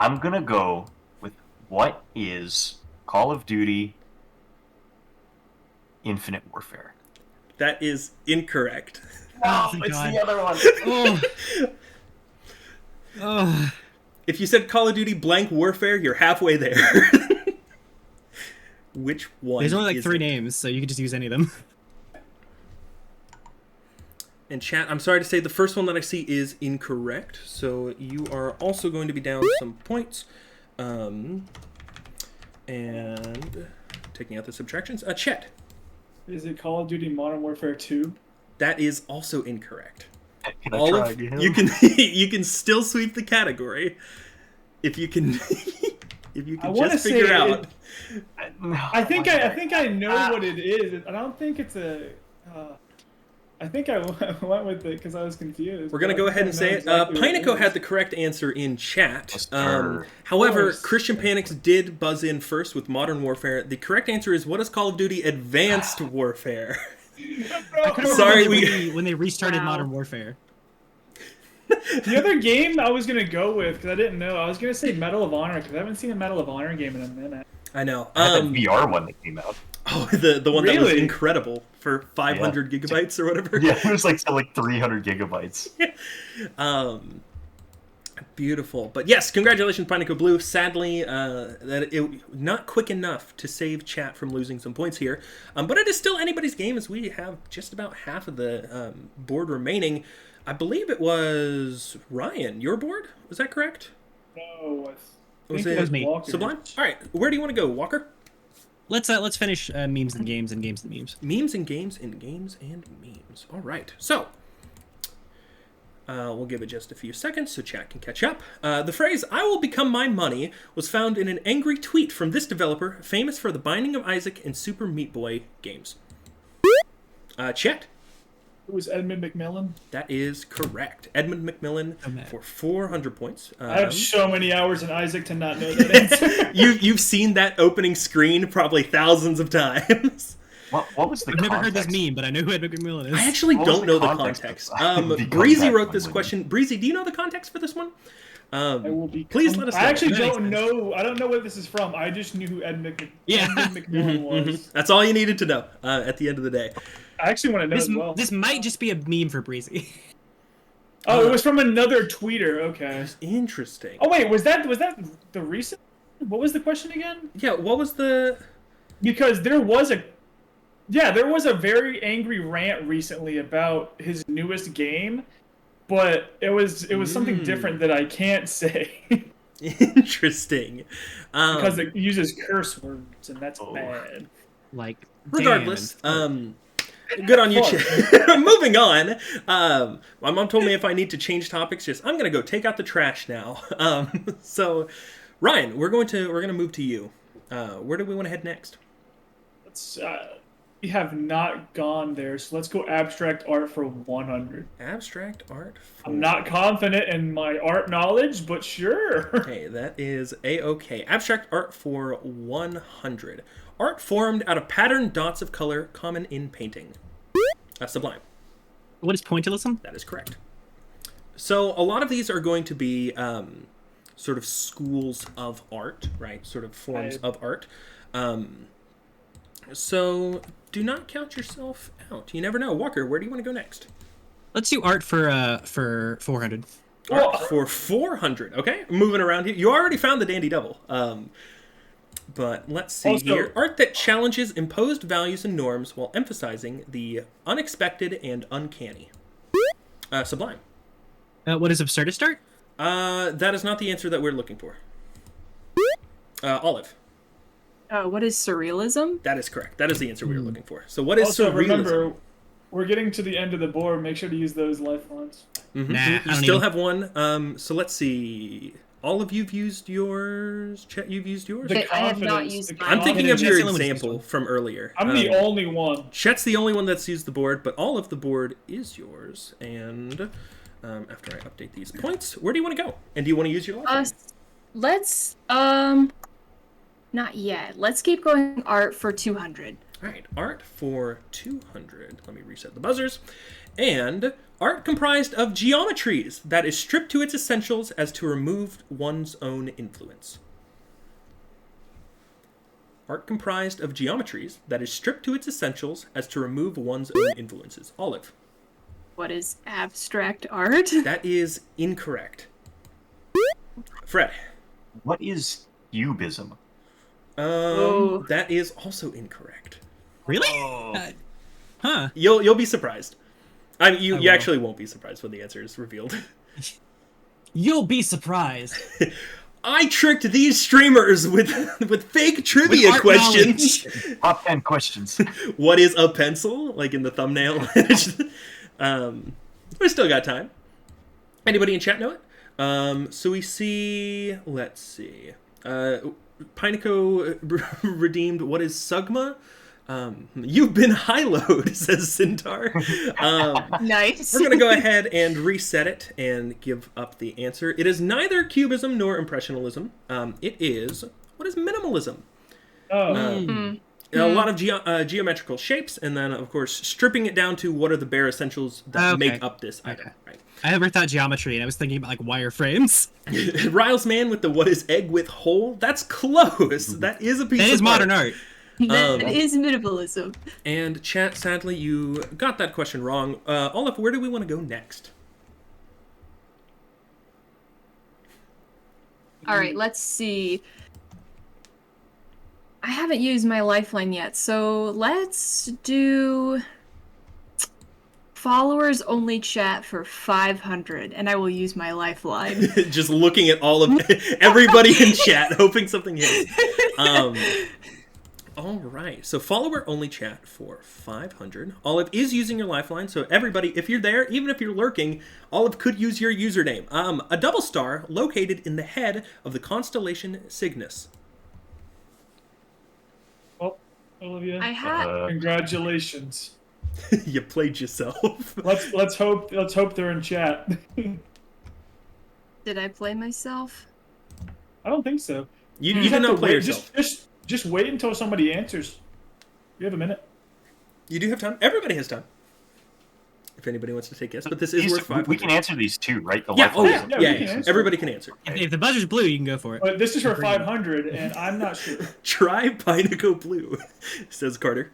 I'm gonna go with what is Call of Duty Infinite Warfare. That is incorrect. No, thank it's God. the other one. Oh. Oh. If you said Call of Duty blank Warfare, you're halfway there. Which one? There's only like is 3 it? names, so you could just use any of them. And chat, I'm sorry to say the first one that I see is incorrect. So you are also going to be down some points. And taking out the subtractions. Chet. Is it Call of Duty Modern Warfare 2? That is also incorrect. Can I try again? You can still sweep the category if you can if you can wanna just figure say out. I think I know what it is. I don't think it's a. I think I went with it because I was confused. We're gonna go ahead and say it. Pineco had the correct answer in chat. Yes, sir. However, course. Christian Panics did buzz in first with Modern Warfare. The correct answer is what is Call of Duty Advanced Warfare? I could've Sorry, remembered when they restarted Wow. Modern Warfare. The other game I was gonna go with because I didn't know. I was gonna say Medal of Honor because I haven't seen a Medal of Honor game in a minute. I know. I had the VR one that came out. Oh, the one that was Really? incredible for 500 gigabytes or whatever. Yeah, it was like 300 gigabytes. Beautiful. But yes, congratulations, Pineco Blue. Sadly, that it not quick enough to save chat from losing some points here. But it is still anybody's game as we have just about half of the board remaining. I believe it was Ryan, your board? Was that correct? No, I Was think it it was me? Walker. Sublime? All right, where do you want to go, Walker? Let's finish memes and games and games and memes. Memes and games and games and memes. All right, so we'll give it just a few seconds so chat can catch up. The phrase "I will become my money" was found in an angry tweet from this developer, famous for The Binding of Isaac and Super Meat Boy games. Chat. It was Edmund McMillan. That is correct. Edmund McMillan Oh, man. for 400 points. I have so many hours in Isaac to not know that answer. You've seen that opening screen probably thousands of times. What was the I've never heard this context? meme, but I know who Edward McMillan is. I actually What was don't the know the context context. of the Breezy comeback wrote this when- question. Breezy, do you know the context for this one? I will be. Please let us know. I actually That makes don't sense. know. I don't know where this is from. I just knew who Edmund Yeah. McMillan was. That's all you needed to know at the end of the day. I actually want to know This as well. this might just be a meme for Breezy. Oh, it was from another tweeter. Okay. Interesting. Oh wait, was that the recent? What was the question again? Yeah, what was the... Because there was a very angry rant recently about his newest game, but it was something different that I can't say Interesting. because it uses curse words and that's Oh. bad. Like, Regardless, damn, good on you. Fuck. Moving on. My mom told me if I need to change topics, I'm gonna go take out the trash now. So, Ryan, we're gonna move to you. Where do we want to head next? We have not gone there, so let's go abstract art for 100. Abstract art. I'm not confident in my art knowledge, but sure. Okay, that is A-OK. Abstract art for 100. Art formed out of patterned dots of color common in painting. Sublime. what is pointillism? That is correct. So a lot of these are going to be sort of schools of art, right? Sort of forms of art. So do not count yourself out. You never know. Walker, where do you want to go next? Let's do art for 400. Art for 400. Okay, moving around here. You already found the Dandy Devil. But let's see here. Art that challenges imposed values and norms while emphasizing the unexpected and uncanny. Sublime. What is absurdist art? That is not the answer that we're looking for. Olive. What is surrealism? That is correct. That is the answer we were looking for. So what is surrealism? Remember, we're getting to the end of the board. Make sure to use those lifelines. Mm-hmm. Nah, You still have one. So let's see. All of you've used yours. Chet, you've used yours. I have not used mine. I'm thinking of Chet's your the only one who's used example one. from earlier. I'm the only one. Chet's the only one that's used the board, but all of the board is yours. And after I update these points, where do you want to go? And do you want to use your life? Let's not yet. Let's keep going. Art for 200. All right, art for 200. Let me reset the buzzers. And art comprised of geometries that is stripped to its essentials as to remove one's own influence. Art comprised of geometries that is stripped to its essentials as to remove one's own influences. Olive. What is abstract art? That is incorrect. Fred. What is cubism? That is also incorrect. Really? Oh. Huh. You'll be surprised. I mean, you will. actually won't be surprised when the answer is revealed. You'll be surprised. I tricked these streamers with fake trivia art questions. Top 10 questions. What is a pencil? Like in the thumbnail. We still got time. Anybody in chat know it? So we see. Let's see. Pineco redeemed. What is Sugma? You've been high-load, says Centaur. Nice. We're going to go ahead and reset it and give up the answer. It is neither Cubism nor Impressionism. It is, what is minimalism? A lot of geometrical shapes, and then, of course, stripping it down to what are the bare essentials that make up this item. Right. I never thought geometry, and I was thinking about like wireframes. Riles Man with the what is egg with hole? That's close. That is a piece That of is modern art. That is minimalism. And chat, sadly, you got that question wrong. Olaf, where do we want to go next? All right, let's see. I haven't used my lifeline yet, so let's do followers only chat for 500, and I will use my lifeline. Just looking at all of everybody in chat, hoping something hits. All right, so follower only chat for 500. Olive is using your lifeline, so everybody, if you're there, even if you're lurking, Olive could use your username. A double star located in the head of the constellation Cygnus. Well, Olivia, I had. congratulations. You played yourself. Let's hope they're in chat. Did I play myself? I don't think so. You just did have not to play wait. yourself. Just wait until somebody answers. You have a minute. You do have time. Everybody has time. If anybody wants to take guess, but this is worth 500. We can answer these too, right? The Yeah, lifelines. yeah, yeah. we can answer. Everybody can answer. If the buzzer's blue, you can go for it. But this is for 500, and I'm not sure. Try Pineco Blue, says Carter.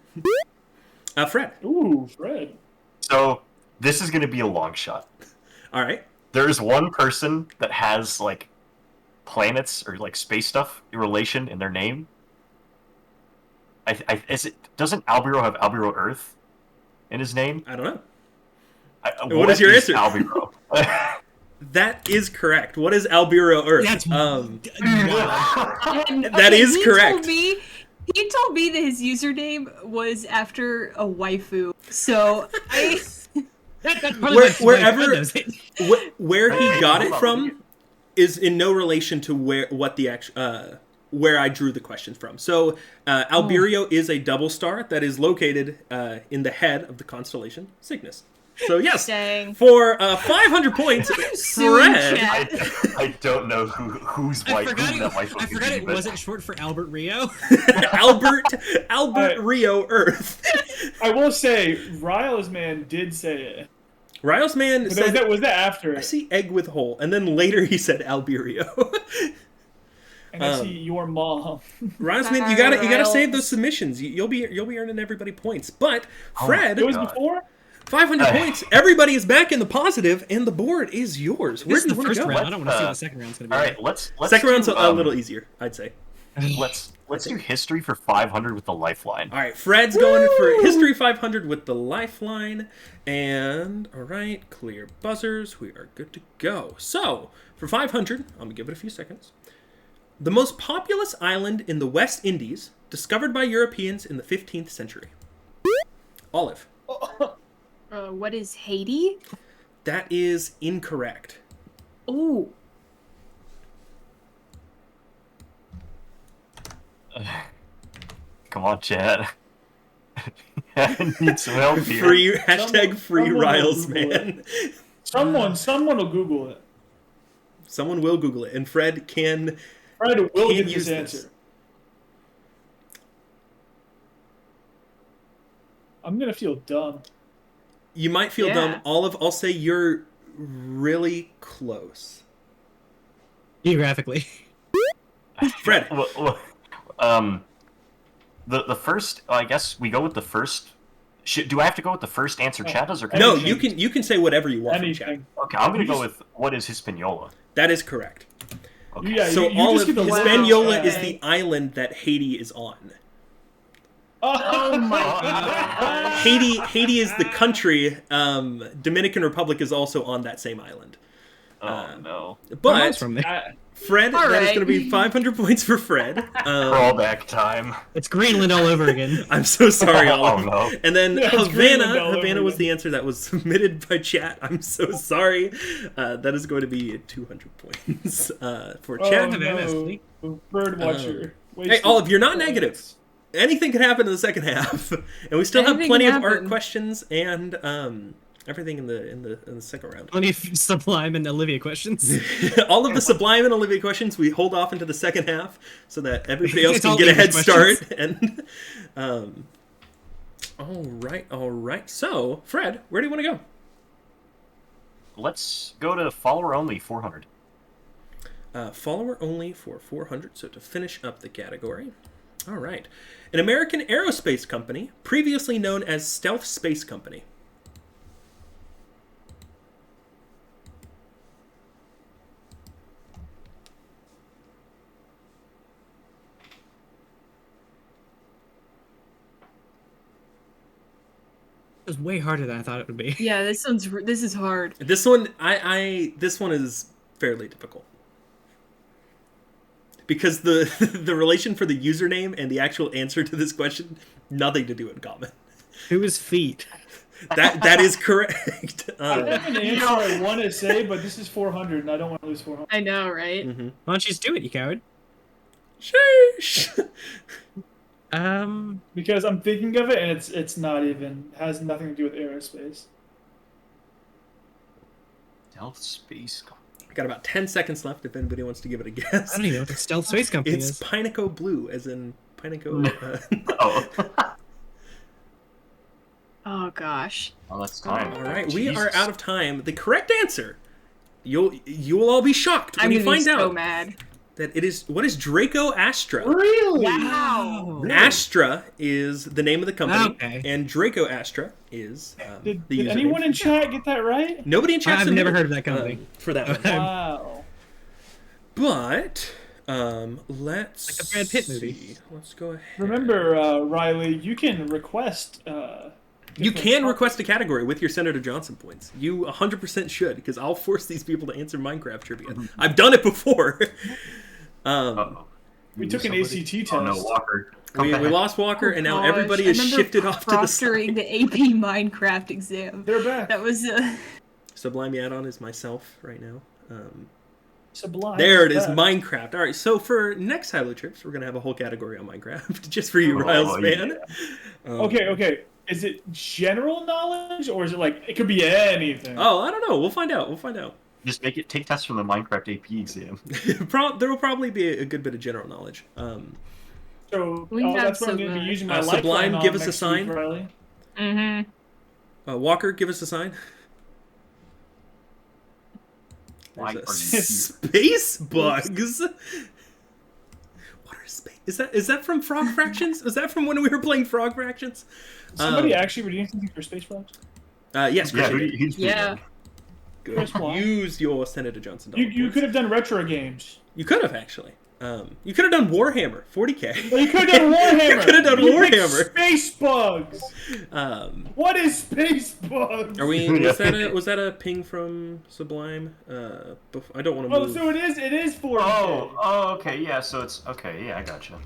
Fred. Ooh, Fred. So this is going to be a long shot. All right. There's one person that has like planets or like space stuff in relation in their name. Doesn't Albiro have Albiro Earth in his name? I don't know. What is your answer? Albiro. That is correct. What is Albiro Earth? That's And, That is correct. He told me that his username was after a waifu. So I. That's probably Where he got it from is in no relation to where I drew the questions from. So Alberio is a double star that is located in the head of the constellation Cygnus. So yes, Dang. for 500 points, Fred. I don't know who's wife. I forgot it wasn't short for Albert Rio. Albert Rio Earth. I will say, Riles Man did say it. Riles Man said, was that after? I see egg with hole, and then later he said Alberio. And I see your mom. Riles Man, you gotta Riles. save those submissions. You'll be earning everybody points. But Fred, It was before? 500 points. Everybody is back in the positive, and the board is yours. This is the where first to go? round. I don't want to see what the second round's going to be. All right, let's Second round's do, a little easier, I'd say. Let's do history for 500 with the lifeline. All right, Fred's going for History 500 with the lifeline. And, all right, clear buzzers. We are good to go. So, for 500, I'm going to give it a few seconds. The most populous island in the West Indies, discovered by Europeans in the 15th century. Olive. What is Haiti? That is incorrect. Ooh. Come on, Chad. I need some help here. Free Someone Riles, will Google man. Someone will Google it. Someone will Google it, and Fred can Fred will Can't get use this this. answer. I'm gonna feel dumb. You might feel Yeah. dumb. Olive, I'll say you're really close. Geographically. Fred. The first. I guess we go with the first. Do I have to go with the first answer Chad does, or can No, I change? you can say whatever you want from chat. Anything. Okay, I'm gonna You go just- with what is Hispaniola. That is correct. Okay. Yeah, So you Olive, just get the Hispaniola wow. is the island that Haiti is on. Oh my god. Haiti is the country. Dominican Republic is also on that same island. Oh no. But From there. Fred, All that is right. going to be 500 points for Fred. Crawlback time. It's Greenland all over again. I'm so sorry, Oh, Olive. no. And then Yeah, it's Greenland all over Havana was again. the answer that was submitted by chat. I'm so sorry. That is going to be 200 points for Oh, chat. Havana. no. Bird watcher. Hey, Olive, you're not negative. Anything could happen in the second half, and we still have Anything plenty can of art happen. questions and everything in the second round. Plenty of Sublime and Olivia questions. All of the Sublime and Olivia questions we hold off into the second half so that everybody else It's can all get a head English start. questions. And all right. So, Fred, where do you want to go? Let's go to follower only 400. Follower only for 400. So to finish up the category. All right. An American aerospace company, previously known as Stealth Space Company. It was way harder than I thought it would be. Yeah, this is hard. This one, this one is fairly difficult. Because the the relation for the username and the actual answer to this question, nothing to do in common. Who is feet? That is correct. I have an answer I want to say, but this is 400, and I don't want to lose 400. I know, right? Mm-hmm. Why don't you just do it, you coward? Sheesh. Because I'm thinking of it, and it's not even has nothing to do with aerospace. Stealth Space. Got about 10 seconds left if anybody wants to give it a guess. I don't even know what the stealth space company It's is. Pineco Blue, as in Pineco. Oh. Oh gosh. Oh, that's time. All right, we are Jesus. out of time. The correct answer, you will all be shocked when I'm you gonna be find so out mad. that it is what is Draco Astra. Really? Wow. Astra is the name of the company, Okay. and Draco Astra is Did the username. anyone in chat get that right? Nobody in chat. I've never heard of that company. For that one. Wow. But let's Like the Brad Pitt movie. see. Let's go ahead. Remember, Riley, you can request. You different can topics. request a category with your Senator Johnson points. You 100% should, because I'll force these people to answer Minecraft trivia. I've done it before. Uh-oh. We took an Somebody- ACT test. Oh no, Walker. we Come back. lost Walker, and now Gosh, everybody I is remember shifted off to the proctoring side. the AP Minecraft exam. They're back. That was SublimeYadon is myself right now. Sublime. There it is, back. Minecraft. All right, so for next Halo Trips, we're going to have a whole category on Minecraft, just for you, Oh, Riles yeah. fan. Okay. Is it general knowledge, or is it like it could be anything? Oh, I don't know. We'll find out. Just take tests from the Minecraft AP exam. There will probably be a good bit of general knowledge. So We have that's what I'm some, going to be using my Sublime, lifeline on give us a next sign. week, Riley. mm-hmm. Walker, give us a sign. Why There's are a you here? space bugs. What are space? Is that from Frog Fractions? Was that from when we were playing Frog Fractions? Somebody actually redeemed something for space frogs? Yes, Yeah, Christian did. he's Yeah. Good. Chris, why? Use your Senator Johnson. You could have done retro games. You could have actually. You could have done Warhammer 40K. Well, you could have done Warhammer. You could have done You picked Warhammer. Space bugs. What is space bugs? Are we? Was that a ping from Sublime? I don't want to Oh, move. so it is 40K. Okay, yeah, so it's okay, yeah, I gotcha.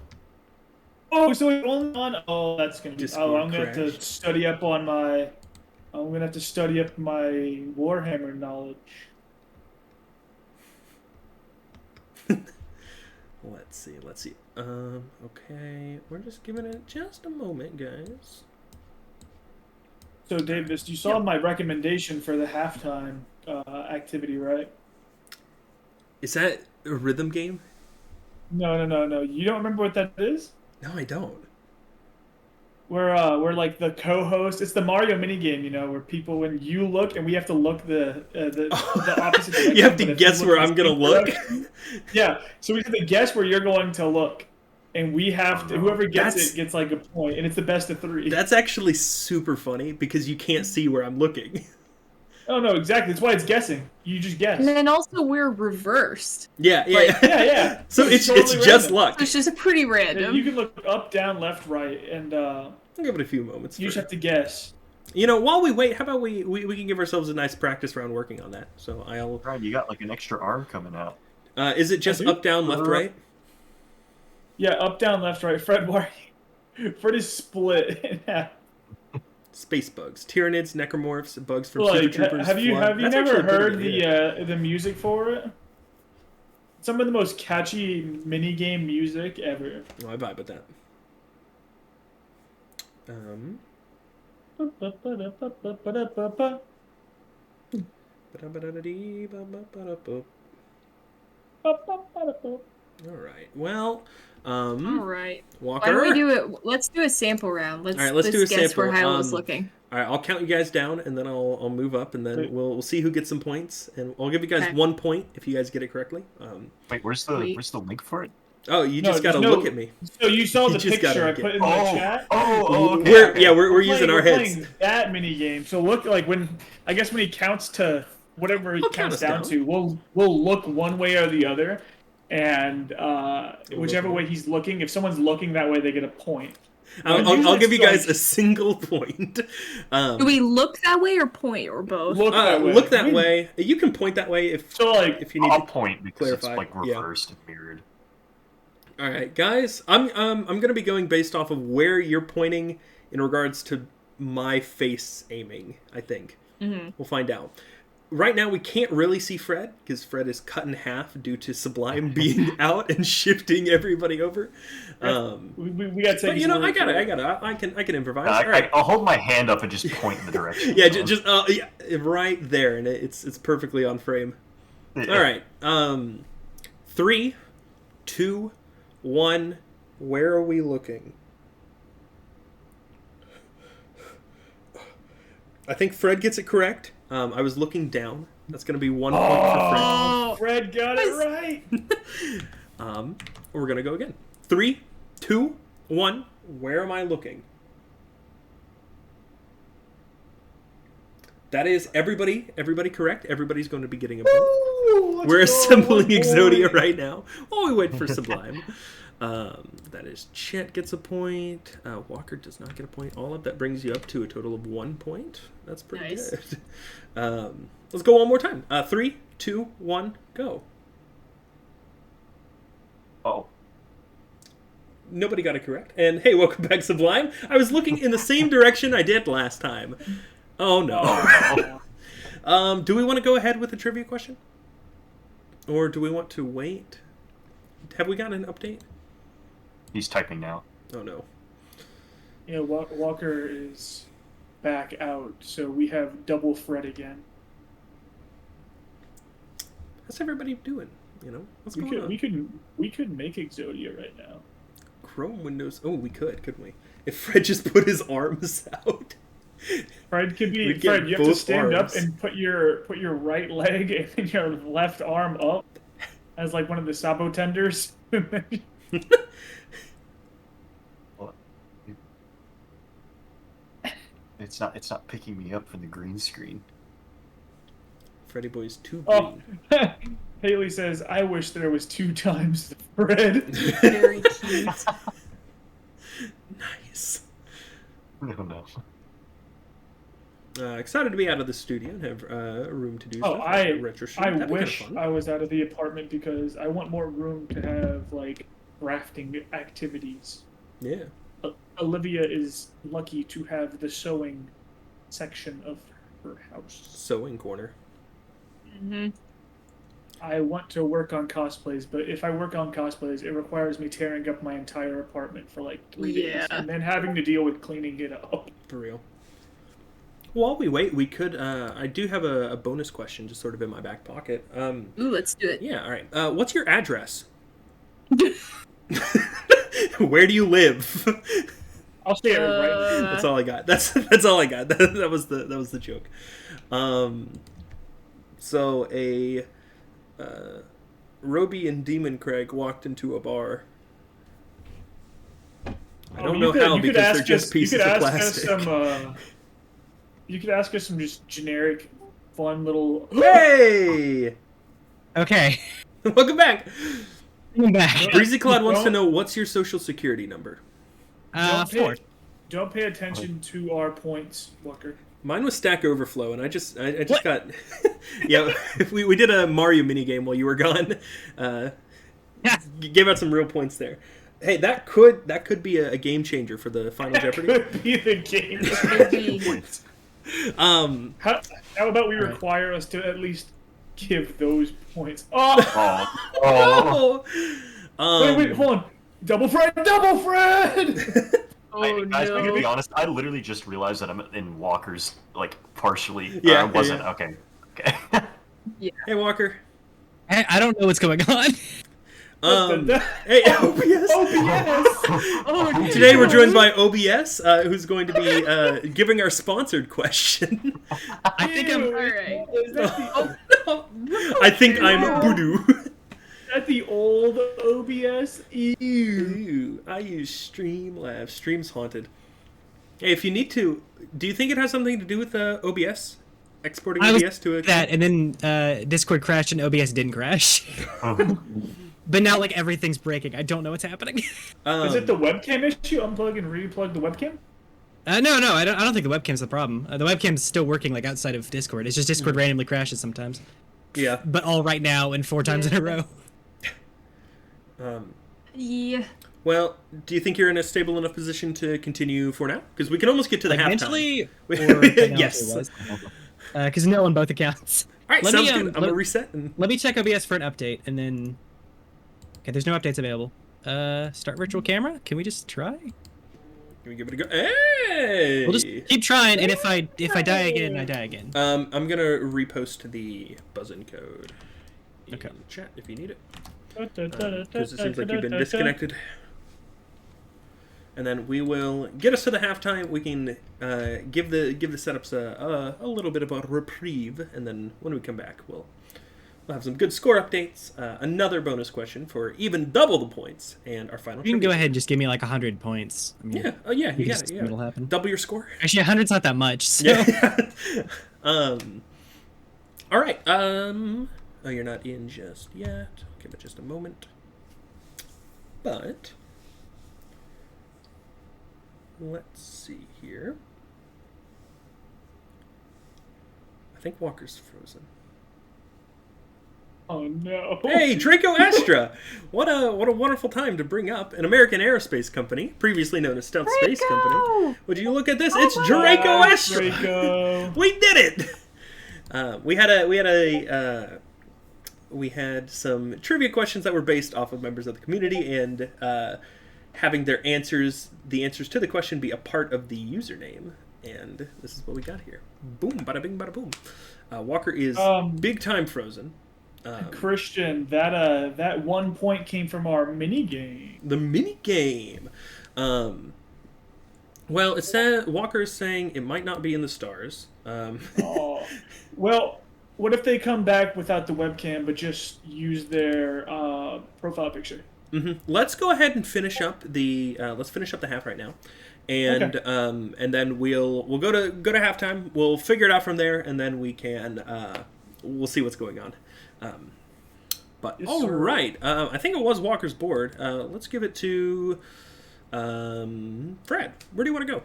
Oh, so it's only on. Oh, that's gonna be. Discord I'm gonna have to crashed. study up on my. I'm gonna have to study up my Warhammer knowledge. Let's see. Okay, we're just giving it just a moment, guys. So, Davis, you saw my recommendation for the halftime activity, right? Is that a rhythm game? No. You don't remember what that is? No, I don't. We're like the co-host. It's the Mario minigame, where people, when you look, and we have to look the opposite direction. You have to but if guess you where the I'm gonna same look. direction- Yeah, so we have to guess where you're going to look, and we have to. Whoever gets That's- it gets like a point, and it's the best of 3. That's actually super funny because you can't see where I'm looking. Oh no, exactly. That's why it's guessing. You just guess. And then also we're reversed. Yeah. Yeah. So it's totally just random. luck. So it's just pretty And random. you can look up, down, left, right, and I'll give it a few moments. you just have to guess. While we wait, how about we can give ourselves a nice practice round working on that. So I'll. Ryan, you got like an extra arm coming out. Is it just I do. up, down, left, right? Yeah, up, down, left, right. Fred, why? Fred is split in half. Space bugs, Tyranids, Necromorphs, bugs from Like, Super Troopers. have you Flood. That's never actually a pretty heard good idea. the music for it? Some of the most catchy minigame music ever. Oh, I vibe with that. All right. Well, All right. Walker. Why don't we do it? Let's do a sample round. All right, let's do a guess sample. where Hyla's looking. All right, I'll count you guys down, and then I'll move up, and then Great. we'll see who gets some points, and I'll give you guys Okay. 1 point if you guys get it correctly. Wait, where's the link for it? Oh, you No, just gotta there's no- look at me. So you saw You the just picture gotta I put in the chat? Okay. We're using our heads. Playing that minigame. So look, like when he counts to whatever he I'll count counts us down down. to, we'll look one way or the other, and whichever look way he's looking, if someone's looking that way, they get a point. I'll usually give you it's guys like- a single point. Do we look that way or point or both? Look that way. Look that way. You can point that way if So like, if you need I'll to. point because it's clarify, like yeah. reversed and mirrored. All right, guys. I'm gonna be going based off of where you're pointing in regards to my face aiming. I think we'll find out. Right now, we can't really see Fred because Fred is cut in half due to Sublime being out and shifting everybody over. we got to take. But his I word got for it. I can improvise. All right. I'll hold my hand up and just point in the direction. Yeah, just right there, and it's perfectly on frame. Yeah. All right. 3, 2, 1. Where are we looking? I think Fred gets it correct. I was looking down. That's going to be 1 point for Fred. Oh, Fred got it right. We're going to go again. 3, 2, 1. Where am I looking? That is everybody correct. Everybody's going to be getting a point. Ooh, We're let's go, assembling 1 Exodia point. right now while we wait for Sublime. That is Chet gets a point. Walker does not get a point. All of that brings you up to a total of 1 point. That's pretty Nice. good. Let's go one more time. 3, 2, 1, go. Oh. Nobody got it correct. And hey, welcome back, Sublime. I was looking in the same direction I did last time. Oh no. Do we want to go ahead with the trivia question? Or do we want to wait? Have we got an update? He's typing now. Oh no. Yeah, Walker is back out, so we have double Fred again. How's everybody doing? What's going on? We could make Exodia right now. Chrome Windows. Oh, we could, couldn't we? If Fred just put his arms out. Fred could be We'd get Fred. You have to both stand arms. up and put your right leg and your left arm up as like one of the sabo tenders. It's not picking me up from the green screen. Freddy Boy's too Oh, green. Haley says, "I wish there was 2 times the Fred." Very cute. Nice. No. Excited to be out of the studio and have a room to do Oh, stuff. I retro shoot. I That'd be kinda wish fun. I was out of the apartment because I want more room to have like crafting activities. Yeah. Olivia is lucky to have the sewing section of her house. Sewing corner. Hmm. I want to work on cosplays, but if I work on cosplays, it requires me tearing up my entire apartment for like 3 days Yeah. and then having to deal with cleaning it up. For real. While we wait, we could. I do have a bonus question just sort of in my back pocket. Ooh, let's do it. Yeah, all right. What's your address? Where do you live? I'll stay at it right. That's all I got. That's all I got. That was the joke. So a Roby and Demon Craig walked into a bar. I don't know how because they're just pieces of plastic. You could ask us some just generic, fun little. Hey! Okay. Welcome back. I'm back. Breezy Cloud wants to know what's your social security number. Four. Don't pay attention to our points, Walker. Mine was Stack Overflow, and I just got. Yeah, we did a Mario minigame while you were gone. Gave out some real points there. Hey, that could be a game changer for the Final Jeopardy. Could be the game. How about we require us to at least give those points? Oh. Wait, hold on. Double Fred! Guys, I'm gonna be honest. I literally just realized that I'm in Walker's, like, partially. Yeah, I wasn't. yeah. Okay. Hey, Walker. I don't know what's going on. Hey, OBS. Today we're joined by OBS, who's going to be giving our sponsored question. I think I'm. Alright. Is that I think I'm Voodoo. the old OBS? Ew. I use Streamlabs. Stream's haunted. Hey, if you need to, do you think it has something to do with OBS? Exporting OBS to a... that, and then Discord crashed and OBS didn't crash. But now, like, everything's breaking. I don't know what's happening. Is it the webcam issue? Unplug and replug the webcam? No, I don't think the webcam's the problem. The webcam's still working, like, outside of Discord. It's just Discord randomly crashes sometimes. Yeah. But all right now and 4 times in a row. Yeah. Well, do you think you're in a stable enough position to continue for now? Because we can almost get to the Eventually, halftime. Yes. Because no on both accounts. All right, sounds good. I'm going to reset. Let me check OBS for an update, and then... Okay, there's no updates available. Start virtual camera? Can we just try? Can we give it a go? Hey! We'll just keep trying, and if I die again, I die again. I'm going to repost the buzz-in code in chat if you need it. Because it seems like you've been disconnected. And then we will get us to the halftime. We can give the setups a little bit of a reprieve, and then when we come back, we'll have some good score updates, another bonus question for even double the points, and our final. You can go ahead and just give me like 100 points. I mean, yeah, you got it. It'll happen. Double your score. Actually, 100's not that much. So. Yeah. All right. Oh, you're not in just yet. Give it just a moment. But let's see here. I think Walker's frozen. Oh no! Hey, Draco Astra! What a wonderful time to bring up an American aerospace company, previously known as Stealth Space Company. Would you look at this? It's Draco Astra. Draco. We did it. We had some trivia questions that were based off of members of the community, and having the answers to the question be a part of the username. And this is what we got here. Boom, bada bing, bada boom. Walker is big time frozen. Christian, that 1 point came from our mini game. The mini game. Well, it said Walker is saying it might not be in the stars. Well, what if they come back without the webcam, but just use their profile picture? Mm-hmm. Let's go ahead and finish up the half right now, and Okay. and then we'll go to halftime. We'll figure it out from there, and then we can we'll see what's going on. But Yes, all sir. right, I think it was Walker's board. Let's give it to Fred. Where do you want to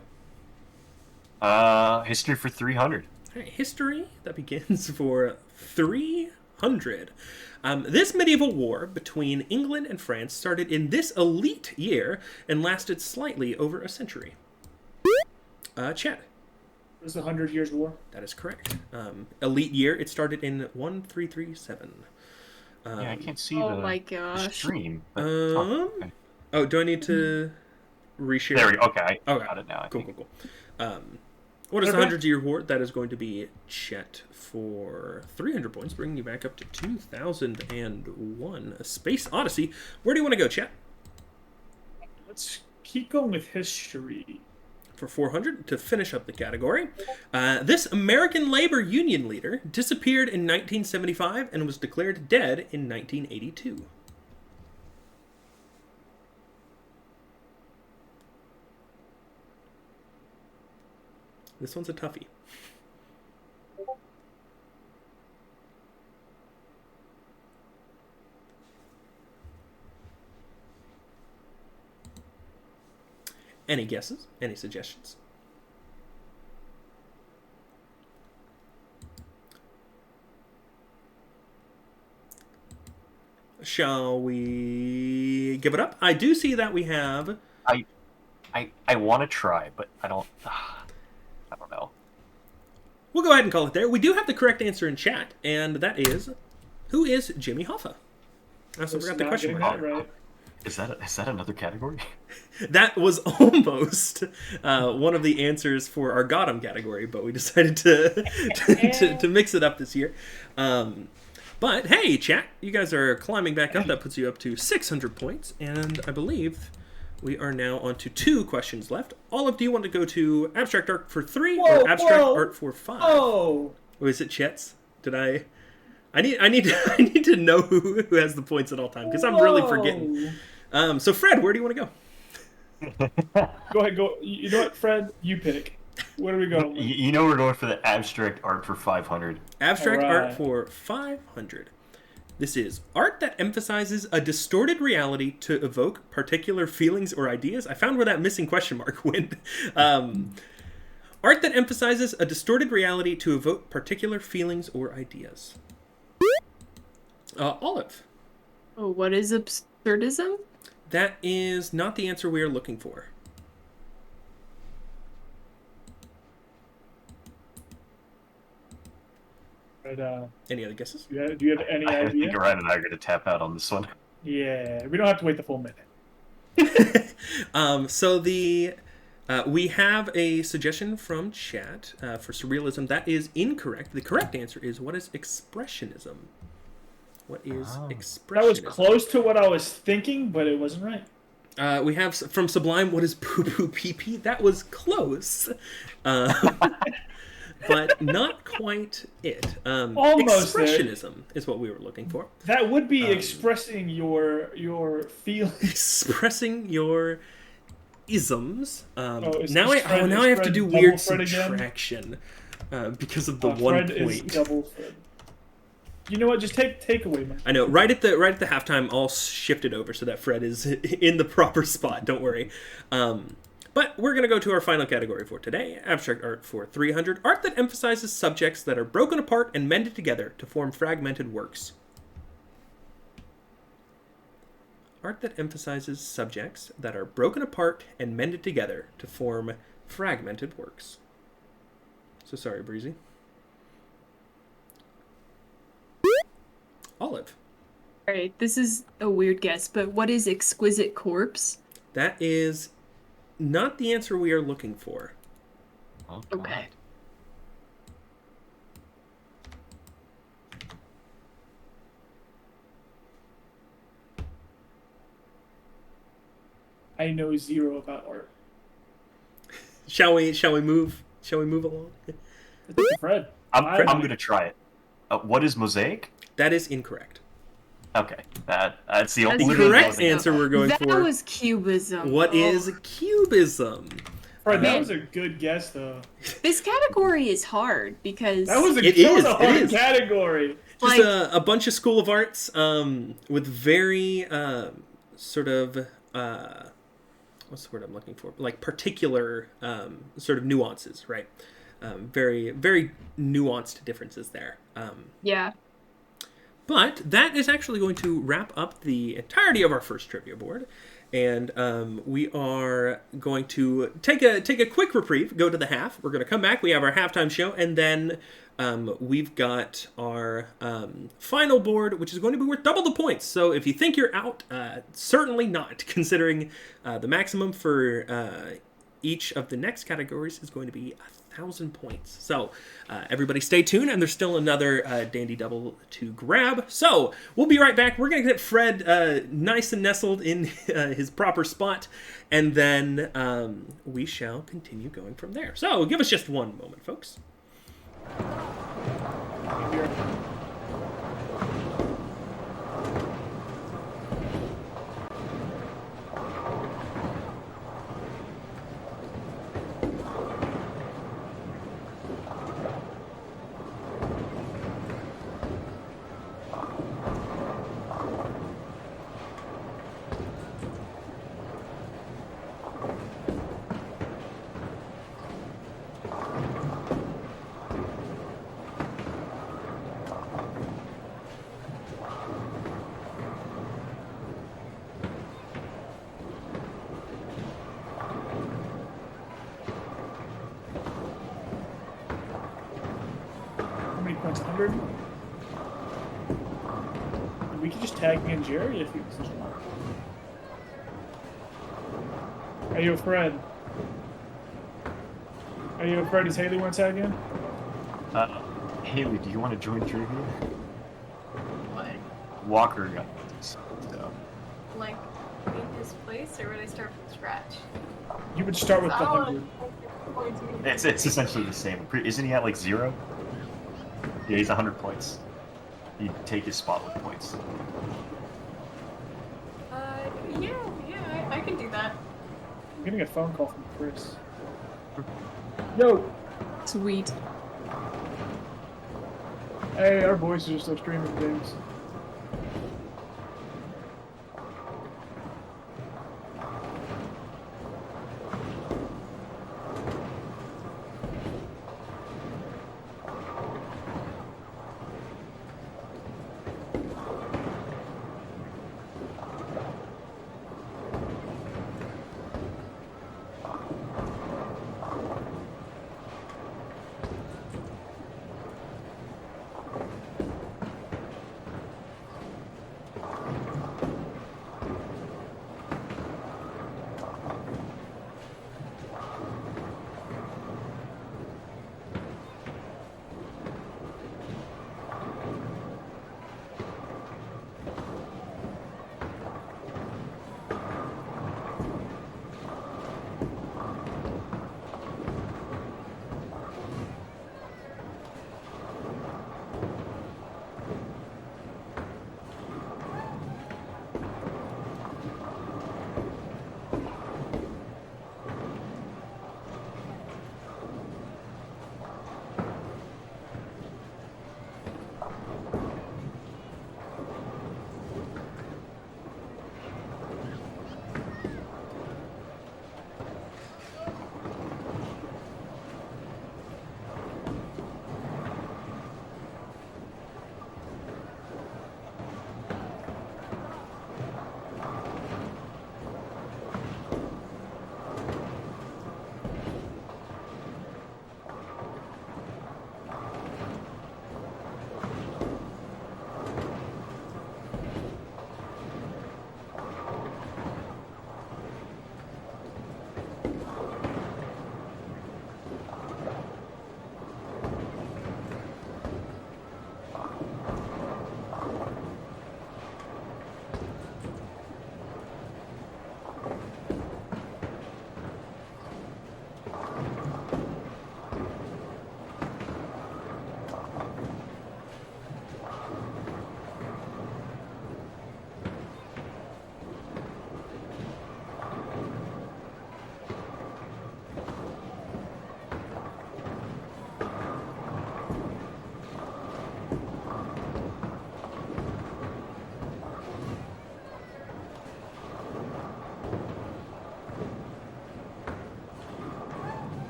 go? History for 300. All right, history that begins for 300. This medieval war between England and France started in this elite year and lasted slightly over a century. Chad. It was the 100 Years' War. That is correct. Elite year, it started in 1337. Yeah, I can't see Oh the, my the gosh. stream. But, okay. Oh, do I need to reshare? There we go. Okay, I Okay. got it now. I Cool, think. cool, cool. What is the Okay. 100 Year War? That is going to be Chet for 300 points, bringing you back up to 2001. A Space Odyssey. Where do you want to go, Chet? Let's keep going with history. For 400 to finish up the category. This American labor union leader disappeared in 1975 and was declared dead in 1982. This one's a toughie. Any guesses? Any suggestions? Shall we give it up? I do see that we have... I want to try, but I don't know. We'll go ahead and call it there. We do have the correct answer in chat, and that is... Who is Jimmy Hoffa? I also Let's forgot the not question get mark. that right. Is that another category? That was almost one of the answers for our Gotham category, but we decided to mix it up this year. But hey, chat, you guys are climbing back up. That puts you up to 600 points, and I believe we are now on to 2 questions left. Olive, do you want to go to Abstract Art for 3 or Abstract Art for 5? Oh! Or is it Chet's? Did I need to know who has the points at all time, because I'm really forgetting. So Fred, where do you want to go? Go ahead, go. You know what, Fred? You pick. Where do we go? You know we're going for the abstract art for 500. Abstract All right. art for 500. This is art that emphasizes a distorted reality to evoke particular feelings or ideas. I found where that missing question mark went. Art that emphasizes a distorted reality to evoke particular feelings or ideas. Olive. Oh, what is absurdism? That is not the answer we are looking for. But, Any other guesses? do you have any I idea? think Ryan and I are going to tap out on this one. Yeah, we don't have to wait the full minute. So we have a suggestion from chat for surrealism. That is incorrect. The correct answer is, what is expressionism? What is expressionism? That was close to what I was thinking, but it wasn't right. We have from Sublime, what is poo poo pee pee? That was close. But not quite it. Almost there. Expressionism is what we were looking for. That would be expressing your feelings. Expressing your isms. is Now I Fred have to do double weird Fred again? subtraction because of the 1 Fred is point. double Fred. You know what? Just take away, man. I know. Right at the halftime, I'll shift it over so that Fred is in the proper spot. Don't worry. But we're gonna go to our final category for today: abstract art for 300. Art that emphasizes subjects that are broken apart and mended together to form fragmented works. Art that emphasizes subjects that are broken apart and mended together to form fragmented works. So sorry, Breezy. Olive. Alright, this is a weird guess, but what is exquisite corpse? That is not the answer we are looking for. Oh, Okay. I know zero about art. Shall we move along? It's Fred. I'm going to try it. What is mosaic? That is incorrect. Okay, that's the That's only The correct mosaic. answer we're going that for. was cubism. What Oh. is cubism? Fred, that Man. was a good guess, though. This category is hard because That was a It is, a it hard is. category. Just like a bunch of School of Arts with very sort of what's the word I'm looking for? Like particular sort of nuances, right? Very very nuanced differences there. yeah. But that is actually going to wrap up the entirety of our first trivia board. And we are going to take a quick reprieve, go to the half. We're going to come back. We have our halftime show, and then we've got our final board, which is going to be worth double the points. So if you think you're out, certainly not, considering the maximum for each of the next categories is going to be 1,000 points. So everybody stay tuned, and there's still another dandy double to grab. So we'll be right back. We're going to get Fred nice and nestled in his proper spot, and then we shall continue going from there. So give us just one moment, folks. How many points? 100? We could just tag in Jerry if he was. Are you a Fred? Are you a Fred? Does Haley want to tag in? Haley, do you want to join trivia? What? Walker got this. So. Like, in his place, or would I start from scratch? You would start with the Oh, 100. It's essentially the same. Isn't he at like 0? Yeah, he's 100 points. He'd take his spot with points. Yeah, I can do that. I'm getting a phone call from Chris. Yo! Sweet. Hey, our voices are still streaming things.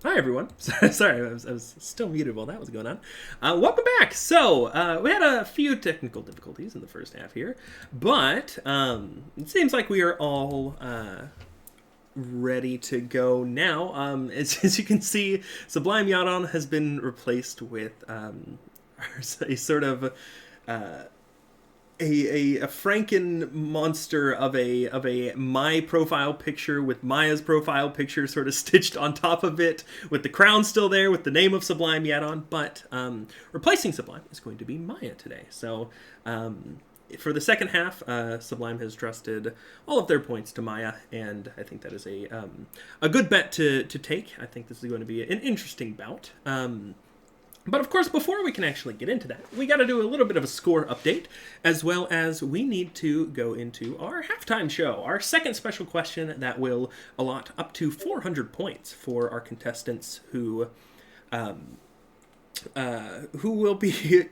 Hi, everyone. Sorry, I was still muted while that was going on. Welcome back. So, we had a few technical difficulties in the first half here, but it seems like we are all ready to go now. As you can see, SublimeYadon has been replaced with a sort of a Franken monster of a my profile picture with Maya's profile picture sort of stitched on top of it, with the crown still there, with the name of SublimeYadon, but replacing Sublime is going to be Maya today. So for the second half, Sublime has trusted all of their points to Maya, and I think that is a good bet to take. I think this is going to be an interesting bout. But of course, before we can actually get into that, we got to do a little bit of a score update, as well as we need to go into our halftime show, our second special question that will allot up to 400 points for our contestants who will be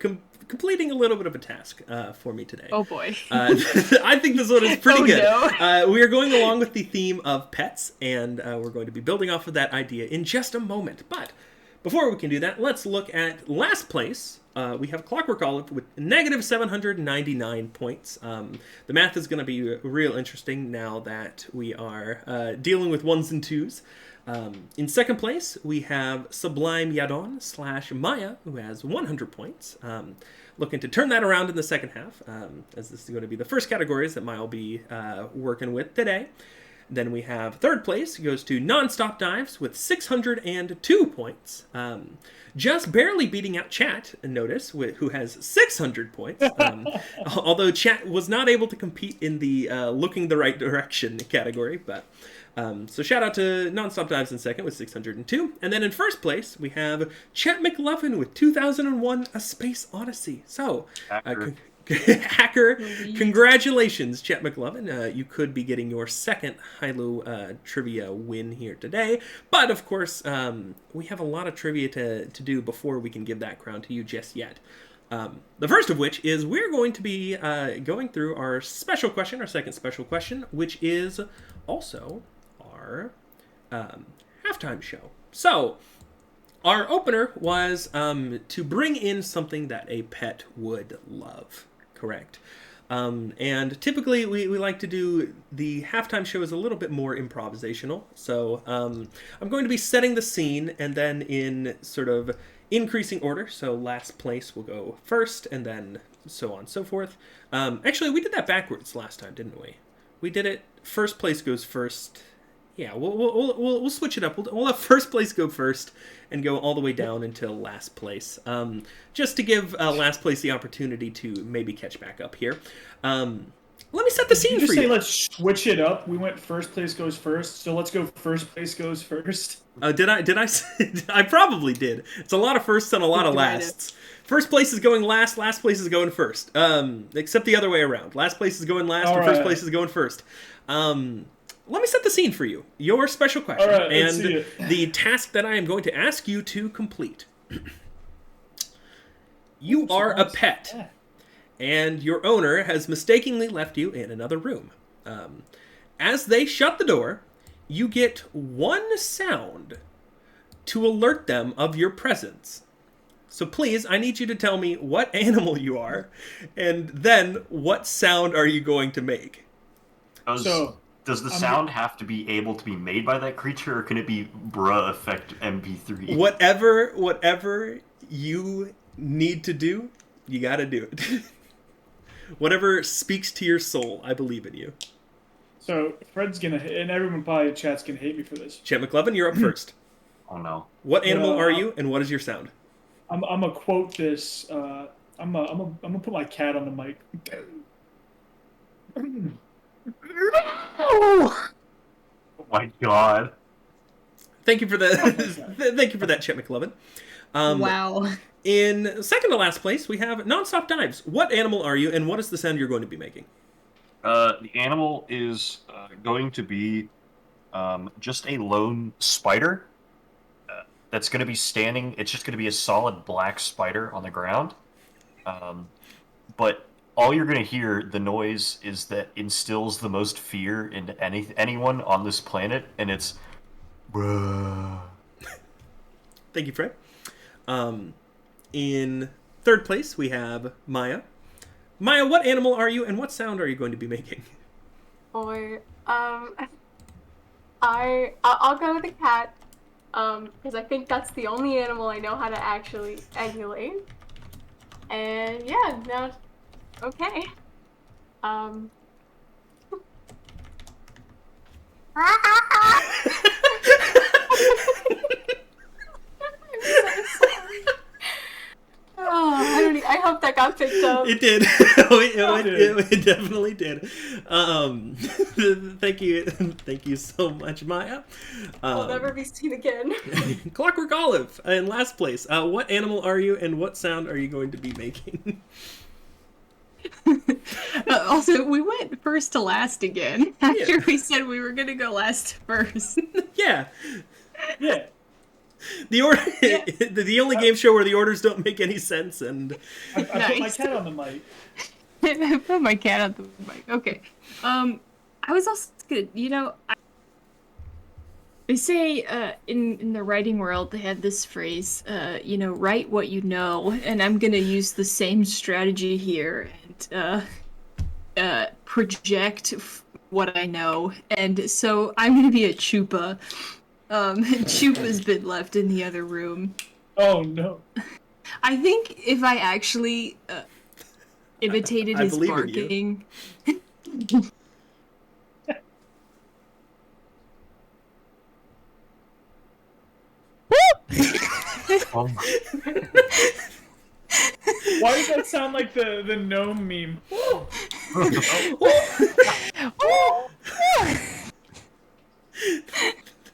completing a little bit of a task for me today. Oh boy. I think this one is pretty good. No. We are going along with the theme of pets, and we're going to be building off of that idea in just a moment. But before we can do that, let's look at last place. We have Clockwork Olive with negative 799 points. The math is going to be real interesting now that we are dealing with ones and twos. In second place, we have SublimeYadon / Maya, who has 100 points. Looking to turn that around in the second half, as this is going to be the first categories that Maya will be working with today. Then we have third place goes to NonstopDives with 602 points. Just barely beating out Chat, notice, who has 600 points. Although Chat was not able to compete in the looking the right direction category. But so shout out to NonstopDives in second with 602. And then in first place, we have ChetMcLovin with 2001 A Space Odyssey. So, Hacker, congratulations, ChetMcLovin. You could be getting your second Hilo trivia win here today. But, of course, we have a lot of trivia to do before we can give that crown to you just yet. The first of which is we're going to be going through our special question, our second special question, which is also our halftime show. So, our opener was to bring in something that a pet would love. Correct. And typically we like to do the halftime show is a little bit more improvisational. So I'm going to be setting the scene and then in sort of increasing order. So last place will go first and then so on and so forth. Actually, we did that backwards last time, didn't we? We did it first place goes first. Yeah, we'll switch it up. We'll have first place go first and go all the way down until last place. Just to give last place the opportunity to maybe catch back up here. Let me set the scene for you. Just say let's switch it up. We went first place goes first, so let's go first place goes first. Did I? I probably did. It's a lot of firsts and a lot of lasts. First place is going last place is going first. Except the other way around. Last place is going last, and first place is going first. Let me set the scene for you. Your special question and the task that I am going to ask you to complete. You are a pet, and your owner has mistakenly left you in another room. As they shut the door, you get one sound to alert them of your presence. So please, I need you to tell me what animal you are, and then what sound are you going to make? Does the sound have to be able to be made by that creature, or can it be bruh effect MP3? Whatever you need to do, you gotta do it. Whatever speaks to your soul, I believe in you. So Fred's gonna, and everyone probably in chat's gonna hate me for this. ChetMcLovin, you're up first. Oh no. What animal are you, and what is your sound? I'm gonna quote this. I'm gonna put my cat on the mic. Oh my god! Thank you for that. Thank you for that, ChetMcLovin. Wow. In second to last place, we have NonstopDives. What animal are you, and what is the sound you're going to be making? The animal is going to be just a lone spider that's going to be standing. It's just going to be a solid black spider on the ground. But all you're going to hear, the noise, is that instills the most fear into anyone on this planet, and it's bruh. Thank you, Fred. In third place, we have Maya. Maya, what animal are you, and what sound are you going to be making? Or I'll go with a cat. Because I think that's the only animal I know how to actually emulate. And yeah, no, okay. I'm so sorry. Oh, I hope that got picked up. It did. It definitely did. Thank you so much, Maya. I'll never be seen again. Clockwork Olive in last place. What animal are you, and what sound are you going to be making? Also, we went first to last again after we said we were gonna go last first. Yeah. Yeah. The only game show where the orders don't make any sense, and I put my Nice. cat on the mic. I put my cat on the mic. Okay. I was also good. They say in the writing world they have this phrase, write what you know, and I'm gonna use the same strategy here and project what I know, and so I'm gonna be a Chupa. Chupa's been left in the other room. Oh no. I think if I actually imitated I his believe in you. barking. Oh, Why does that sound like the gnome meme?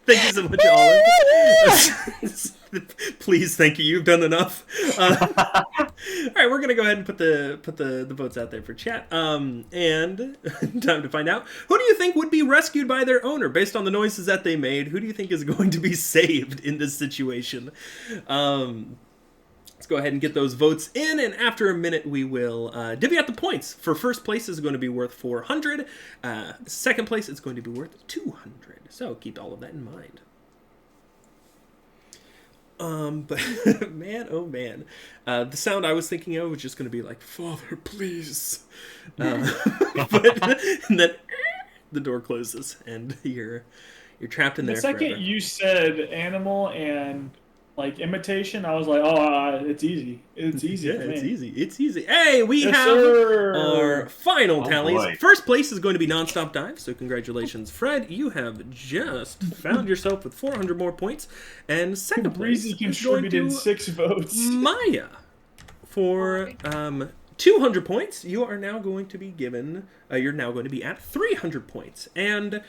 thank you so much, Olive. Please, thank you. You've done enough. All right, we're gonna go ahead and put the votes out there for chat. And time to find out, who do you think would be rescued by their owner based on the noises that they made? Who do you think is going to be saved in this situation? Let's go ahead and get those votes in, and after a minute, we will divvy out the points. For first place is going to be worth 400. Second place is going to be worth 200. So keep all of that in mind. But man, oh man, the sound I was thinking of was just going to be like, "Father, please," but and then the door closes and you're trapped in there The second forever. you said animal and like imitation, I was like, oh, it's easy. It's easy. Yeah, for me. it's easy. It's easy. Hey, we Yes, have sir. our final Oh, tallies. boy. First place is going to be NonstopDives, so congratulations, Fred. You have just found yourself with 400 more points. And second place Breezy is going contributed to 6 votes. Maya for 200 points. You are now going to be given. You're now going to be at 300 points, and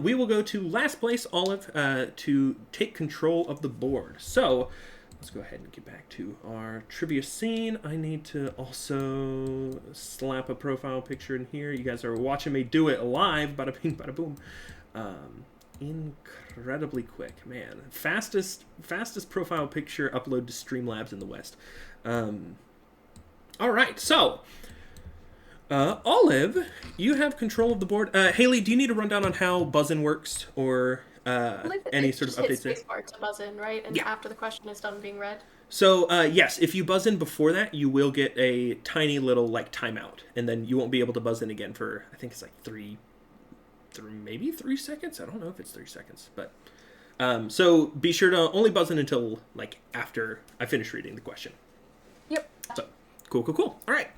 we will go to last place, Olive, to take control of the board. So let's go ahead and get back to our trivia scene. I need to also slap a profile picture in here. You guys are watching me do it live. Bada bing, bada boom. Incredibly quick, man. Fastest profile picture upload to Streamlabs in the West. All right, so Olive, you have control of the board. Haley, do you need a rundown on how Buzzin works, or any sort of updates there? Spacebar to buzz in, right? And Yeah. after the question is done being read. So yes, if you buzz in before that, you will get a tiny little like timeout, and then you won't be able to buzz in again for, I think it's like maybe 3 seconds. I don't know if it's 3 seconds, but so be sure to only buzz in until like after I finish reading the question. Yep. So cool. All right.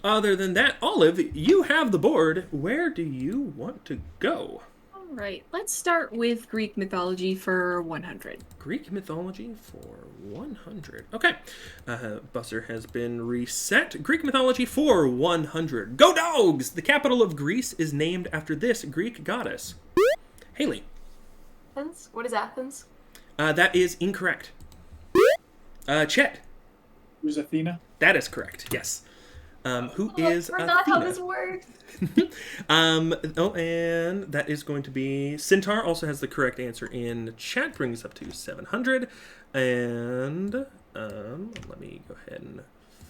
Other than that, Olive, you have the board. Where do you want to go? All right, let's start with Greek mythology for 100. Greek mythology for 100. Okay. Buzzer has been reset. Greek mythology for 100. Go Dogs! The capital of Greece is named after this Greek goddess. Haley. Athens? What is Athens? That is incorrect. Chet. Who's Athena? That is correct. Yes. Who is I forgot how Athena? this works. And that is going to be Centaur. Also has the correct answer in chat, brings up to 700. And let me go ahead and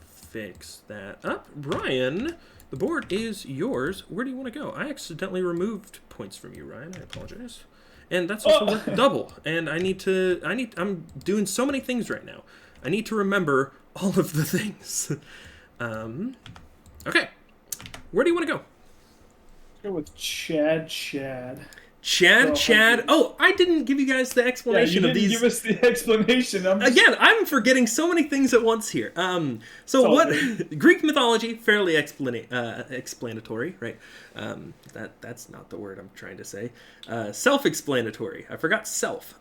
fix that up. Brian, The board is yours. Where do you want to go? I accidentally removed points from you, Ryan. I apologize. And that's also worth double. And I'm doing so many things right now. I need to remember all of the things. Okay. Where do you want to go? Let's go with Chad. Chad. Oh, I didn't give you guys the explanation of these. Give us the explanation. Again, I'm forgetting so many things at once here. So what? Greek mythology, fairly explanatory, right? That's not the word I'm trying to say. Self-explanatory. I forgot self.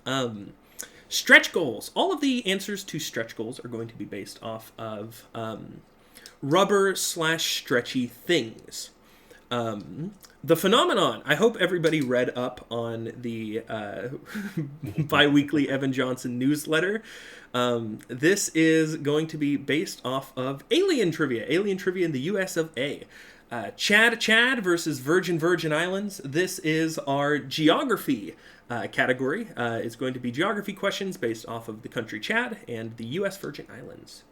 Stretch goals. All of the answers to stretch goals are going to be based off of rubber/stretchy things. The phenomenon. I hope everybody read up on the bi-weekly Evan Johnson newsletter. This is going to be based off of alien trivia in the US of A. Chad versus Virgin Islands. This is our geography category. It's going to be geography questions based off of the country Chad and the US Virgin Islands.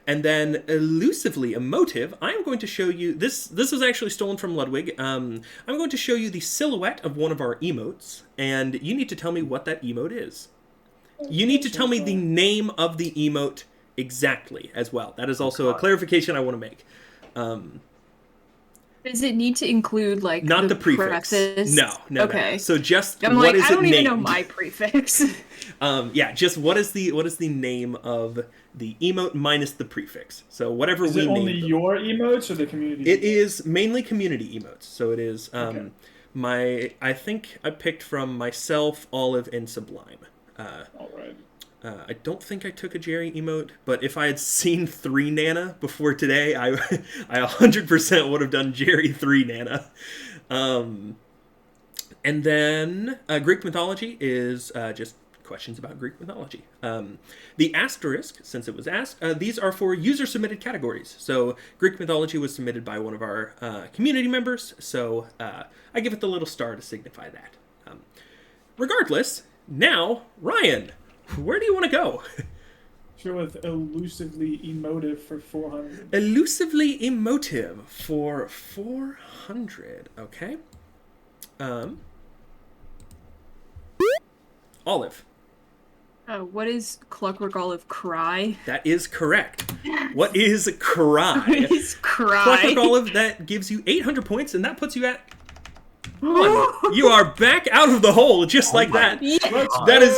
And then elusively emotive, I am going to show you, this was actually stolen from Ludwig. I'm going to show you the silhouette of one of our emotes, and you need to tell me what that emote is. You need to tell me the name of the emote exactly as well. That is also a clarification I want to make. Does it need to include, like, not the prefix? Preface? No. Okay. So just I'm what like, is I don't it even named? know my prefix. Just what is the name of the emote minus the prefix? So whatever is we it name only them. your emotes or the community? It is mainly community emotes. So it is Okay. I think I picked from myself, Olive, and Sublime. All right. I don't think I took a Jerry emote, but if I had seen 3 Nana before today, I 100% would have done Jerry 3 Nana. And then Greek mythology is just questions about Greek mythology. The asterisk, since it was asked, these are for user-submitted categories. So Greek mythology was submitted by one of our community members, so I give it the little star to signify that. Regardless, now, Ryan, where do you want to go? Sure, with elusively emotive for 400. Elusively emotive for 400. Okay. Olive. What is Clockwork Olive cry? That is correct. What is cry? What is cry? Clockwork Olive, that gives you 800 points, and that puts you at 1. You are back out of the hole, just like that. Yeah. That is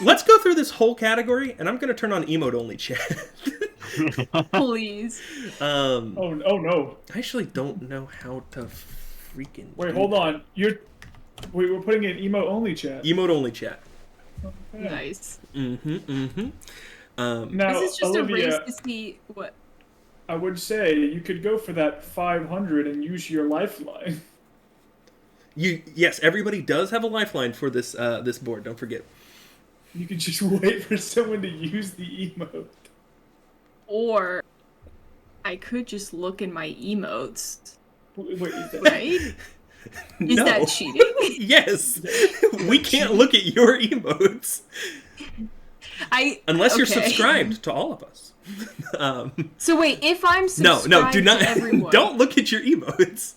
let's go through this whole category, and I'm going to turn on emote-only chat. Please. Oh no. I actually don't know how to freaking Wait, hold on. We're putting in emote-only chat. Emote-only chat. Okay. Nice. Now, This is just Olivia, a race to see what. I would say you could go for that 500 and use your lifeline. Yes, everybody does have a lifeline for this this board. Don't forget. You could just wait for someone to use the emote. Or I could just look in my emotes. Wait, is that Right? Is No. that cheating? Yes, we can't look at your emotes unless you're okay. subscribed to all of us. So wait, if I'm No, subscribed do not. to everyone, Don't look at your emotes.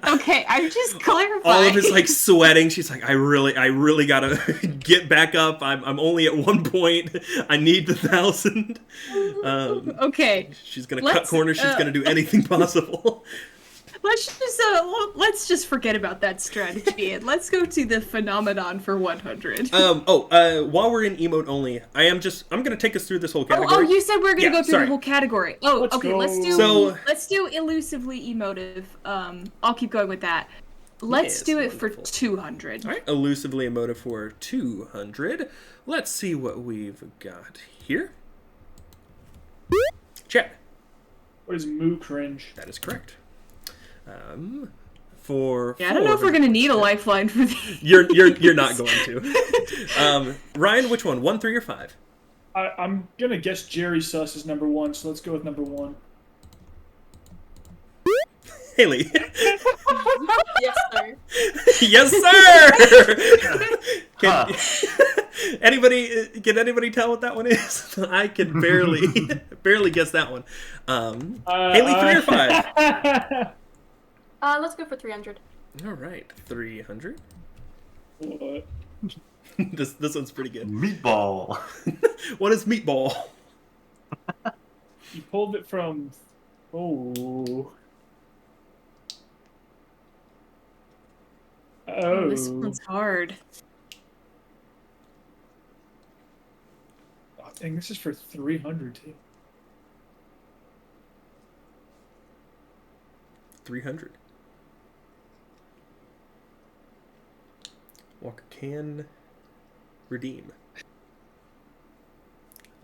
Okay, I'm just clarifying. Olive is like sweating. She's like, I really gotta get back up. I'm only at 1 point. I need the 1,000. Okay, She's gonna cut corners. She's gonna do anything possible. let's just forget about that strategy and let's go to the phenomenon for 100. While we're in emote only, I'm gonna take us through this whole category. Oh, you said we are gonna go through sorry. the whole category. Oh, Let's okay. go. Let's do elusively emotive. I'll keep going with that. Let's Yes, do it wonderful. for 200. All right, elusively emotive for 200. Let's see what we've got here. Chat. What is moo cringe? That is correct. For Yeah, I don't know if we're gonna need a lifeline for these. You're not going to. Ryan, which one? 1, 3, or 5? I'm gonna guess Jerry Sus is number 1, so let's go with number 1. Haley. Yes, sir. Yes, sir. Anybody? Can anybody tell what that one is? I can barely guess that one. Haley, 3 or 5? Let's go for 300. All right, 300. What? This one's pretty good. Meatball. What is meatball? You pulled it from. Oh. Oh, this one's hard. Oh, dang, this is for 300 too. 300. Walker can redeem.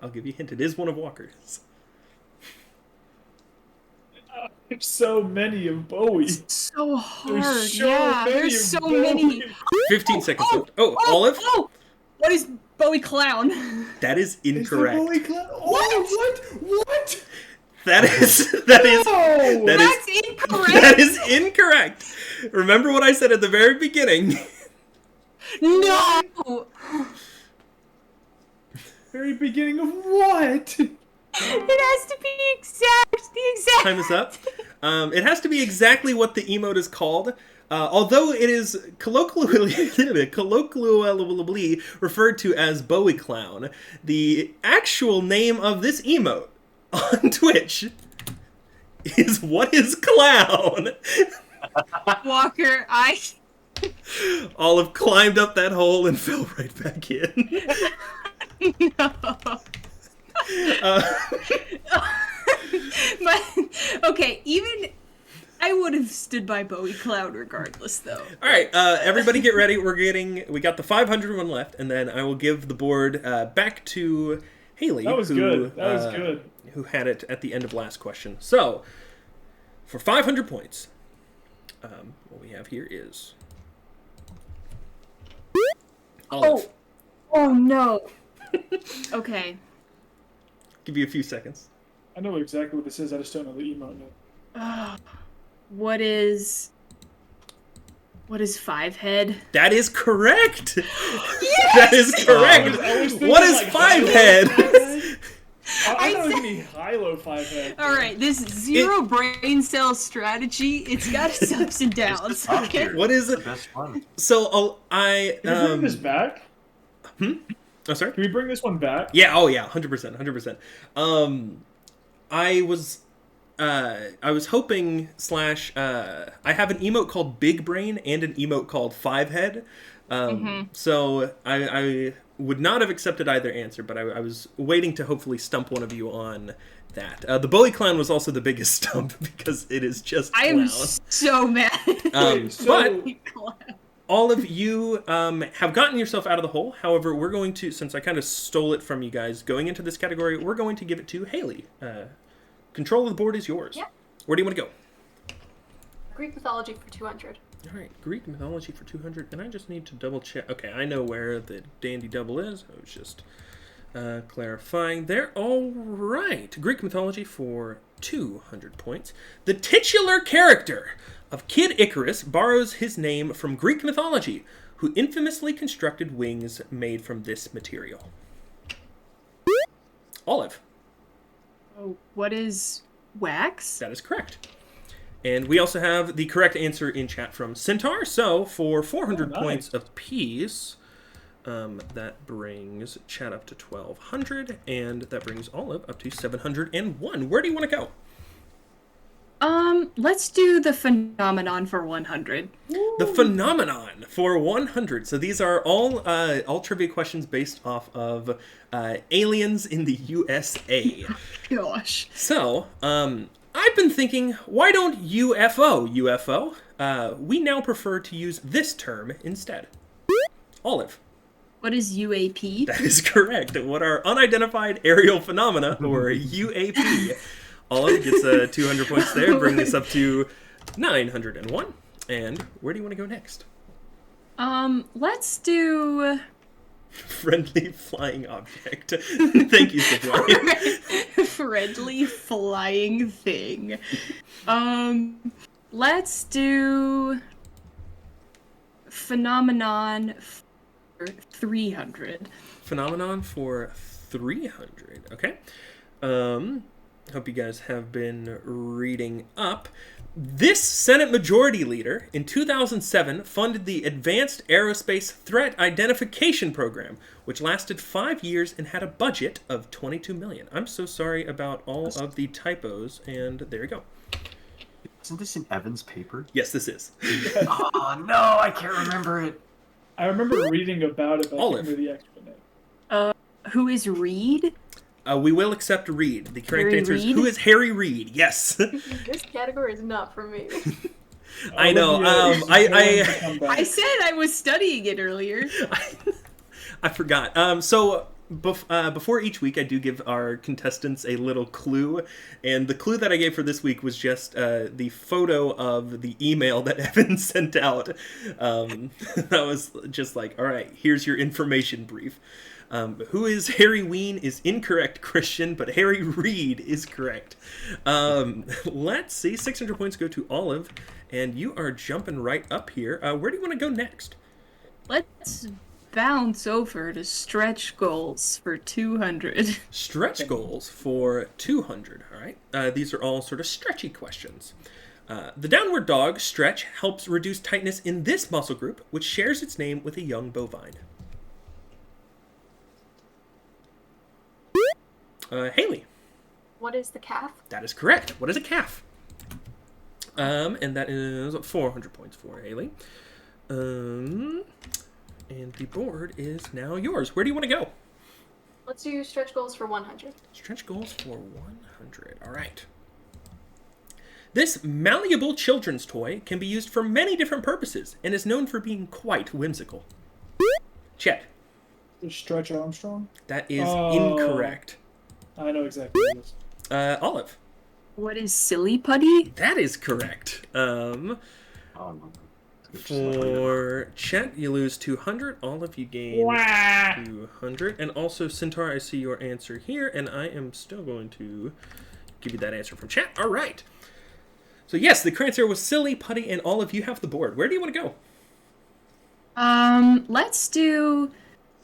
I'll give you a hint. It is one of Walker's. There's so many of Bowie. So hard. There's so Yeah, many there's of so Bowie. many. 15 seconds left. Oh, Olive? Oh! What is Bowie Clown? That is Is there incorrect. Bowie Clown? Oh, what? That is No! that That's is incorrect. that is incorrect. Remember what I said at the very beginning. No. Very beginning of what? It has to be exact. The exact. Time is up. It has to be exactly what the emote is called. Although it is colloquially referred to as Bowie Clown, the actual name of this emote on Twitch is What is Clown? Walker, Olive climbed up that hole and fell right back in. No. Okay, even I would have stood by Bowie Clown regardless, though. All right, everybody get ready. We got the 500 one left, and then I will give the board back to Haley. That was good. That was good. Who had it at the end of last question. So, for 500 points, what we have here is... Olive. Oh no. Okay. Give you a few seconds. I know exactly what this is. I just don't know the emote yet. What is Five Head? That is correct. Yes! That is correct. I was thinking, What is like, Five Hilo Head? 5-head? I I thought it was said- gonna be Hilo 5-head. All right, this zero brain cell strategy. It's got its ups and downs. Top Okay. tier. What is The it? best one. So I Can we bring this back? Oh, sorry. Can we bring this one back? Yeah. Oh, yeah. 100%. I was hoping / I have an emote called Big Brain and an emote called Five Head. So I would not have accepted either answer, but I was waiting to hopefully stump one of you on that. The Bowie Clown was also the biggest stump because it is just I clown. am so mad. Wait, so- But all of you have gotten yourself out of the hole. However, we're going to, since I kind of stole it from you guys going into this category, we're going to give it to Haley. Control of the board is yours. Yeah. Where do you want to go? Greek mythology for 200. All right, Greek mythology for 200, and I just need to double check. Okay, I know where the dandy double is. I was just clarifying there. All right, Greek mythology for 200 points. The titular character of Kid Icarus borrows his name from Greek mythology, who infamously constructed wings made from this material. Olive. Oh, what is wax? That is correct. And we also have the correct answer in chat from Centaur. So for 400 nice. points apiece, that brings chat up to 1,200, and that brings Olive up to 701. Where do you want to go? Let's do the phenomenon for 100. The phenomenon for 100. So these are all trivia questions based off of aliens in the USA. Gosh. So, I've been thinking, why don't UFO? We now prefer to use this term instead. Olive. What is UAP? That is correct. What are unidentified aerial phenomena, or UAP? Olive gets 200 points there, bringing us up to 901. And where do you want to go next? Let's do Friendly flying object. Thank you, Sublime. friendly flying thing. Let's do phenomenon 300. Phenomenon for 300. Okay. Hope you guys have been reading up. This Senate Majority Leader in 2007 funded the Advanced Aerospace Threat Identification Program, which lasted 5 years and had a budget of $22 million. I'm so sorry about all of the typos, and there you go. Isn't this in Evan's paper? Yes, this is. Oh no, I can't remember it. I remember reading about it, but I Olive. can't remember the actual name. Who is Reed? We will accept Reed. The correct Harry answer is Reid? who is Harry Reid? Yes. This category is not for me. I know. Olivia is going to come back. I said I was studying it earlier. I forgot. Before each week, I do give our contestants a little clue, and the clue that I gave for this week was just the photo of the email that Evan sent out. That was just like, all right, here's your information brief. Who is Harry Ween is incorrect, Christian, but Harry Reid is correct. Let's see. 600 points go to Olive, and you are jumping right up here. Where do you want to go next? Let's bounce over to stretch goals for 200. Stretch goals for 200. All right. These are all sort of stretchy questions. The downward dog stretch helps reduce tightness in this muscle group, which shares its name with a young bovine. Haley. What is the calf? That is correct. What is a calf? And that is 400 points for Haley. And the board is now yours. Where do you want to go? Let's do stretch goals for 100. Stretch goals for 100. All right. This malleable children's toy can be used for many different purposes and is known for being quite whimsical. Chet. The Stretch Armstrong? That is incorrect. I know exactly what it is. Olive. What is silly putty? That is correct. Oh, no. For Chet, you lose 200. Olive, you gain 200. And also, Centaur, I see your answer here, and I am still going to give you that answer from Chet. All right. So, yes, the correct answer was silly putty, and Olive, you have the board. Where do you want to go? Let's do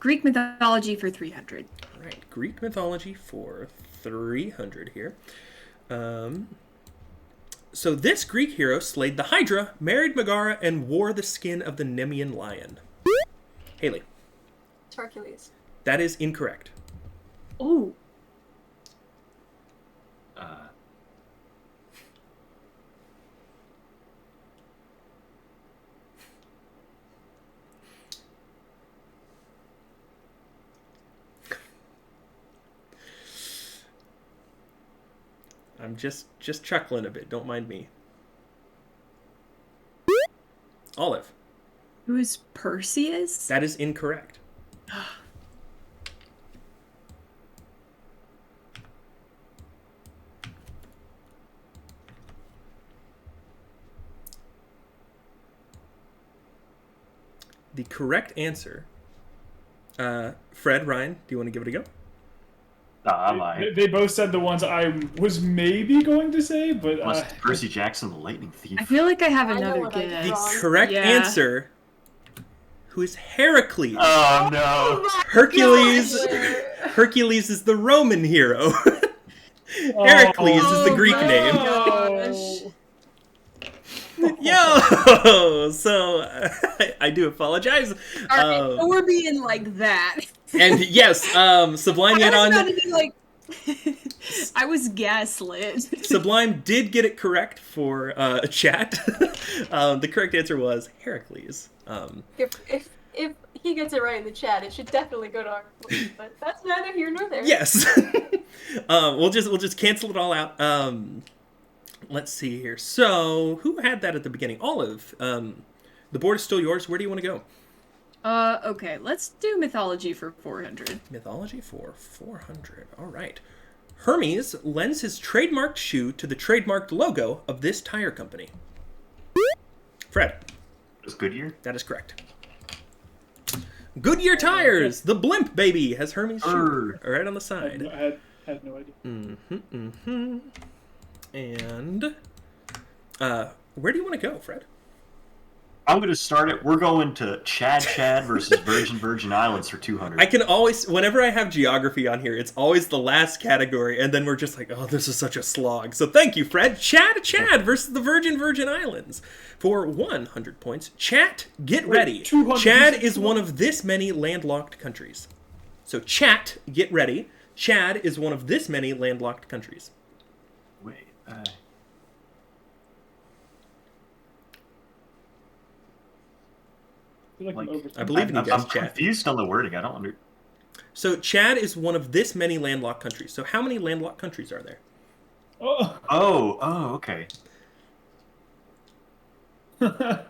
Greek mythology for 300. All right, Greek mythology for 300 here. So this Greek hero slayed the Hydra, married Megara, and wore the skin of the Nemean lion. Haley. It's Hercules. That is incorrect. Oh. I'm just chuckling a bit. Don't mind me. Olive. Who is Perseus? That is incorrect. The correct answer. Fred, Ryan, do you want to give it a go? I'm lying. They both said the ones I was maybe going to say, but Percy Jackson, the Lightning Thief. I feel like I have I know another what I did The guess. wrong. correct Yeah. answer. Who is Heracles? Oh no! Hercules. God. Hercules is the Roman hero. Heracles is the Greek Oh, name. gosh. Yo! So, I do apologize. All right, so we're being like that. And yes, Sublime I was about Yadon, to be like, I was gaslit. Sublime did get it correct for chat. The correct answer was Heracles. If he gets it right in the chat, it should definitely go to our point, but that's neither here nor there. Yes. We'll just cancel it all out. Let's see here. So, who had that at the beginning? Olive. The board is still yours. Where do you want to go? Okay, let's do mythology for 400. Mythology for 400. All right. Hermes lends his trademarked shoe to the trademarked logo of this tire company. Fred. It's Goodyear? That is correct. Goodyear tires. The blimp baby has Hermes shoe right on the side. I had no idea. And where do you want to go, Fred? I'm going to start it. We're going to Chad versus Virgin Islands for 200. I can always, whenever I have geography on here, it's always the last category, and then we're just like, oh, this is such a slog. So thank you, Fred. Chad versus the Virgin Islands for 100 points. Chat, get ready. Chad is one of this many landlocked countries. So chat, get ready. Chad is one of this many landlocked countries. Wait, I believe in you guys, I'm Chad. confused on the wording. I don't under. So Chad is one of this many landlocked countries. So how many landlocked countries are there? Oh, okay. I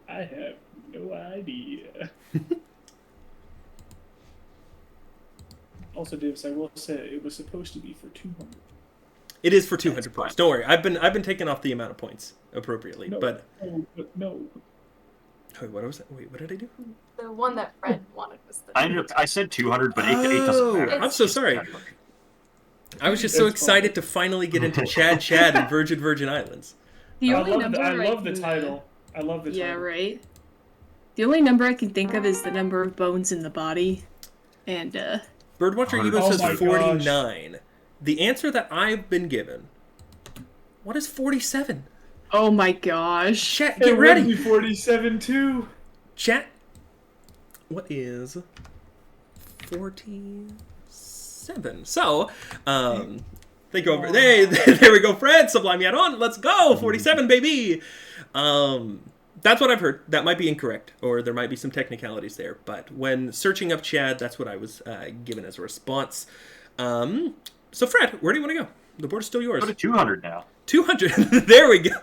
have no idea. Also, Davis, I will say it was supposed to be for 200. It is for 200 points. Don't worry. I've been taking off the amount of points appropriately. No, but no. Wait, what was that? Wait, what did I do? The one that Fred wanted was the. I said 200, but 8 doesn't matter. I'm so sorry. I was just so excited to finally get into Chad and Virgin Islands. The I only number love the can- title. I love the title. Yeah, right. The only number I can think of is the number of bones in the body, and Birdwatcher Evo Oh says my 49. The answer that I've been given. What is 47? oh my gosh, Chat, It get would ready. be 47 too. Chat. What is 47? So, they go over. Hey, there we go, Fred. SublimeYadon. Let's go. 47, baby. That's what I've heard. That might be incorrect, or there might be some technicalities there. But when searching up Chad, that's what I was given as a response. So, Fred, where do you want to go? The board is still yours. Go to 200 now. 200. There we go.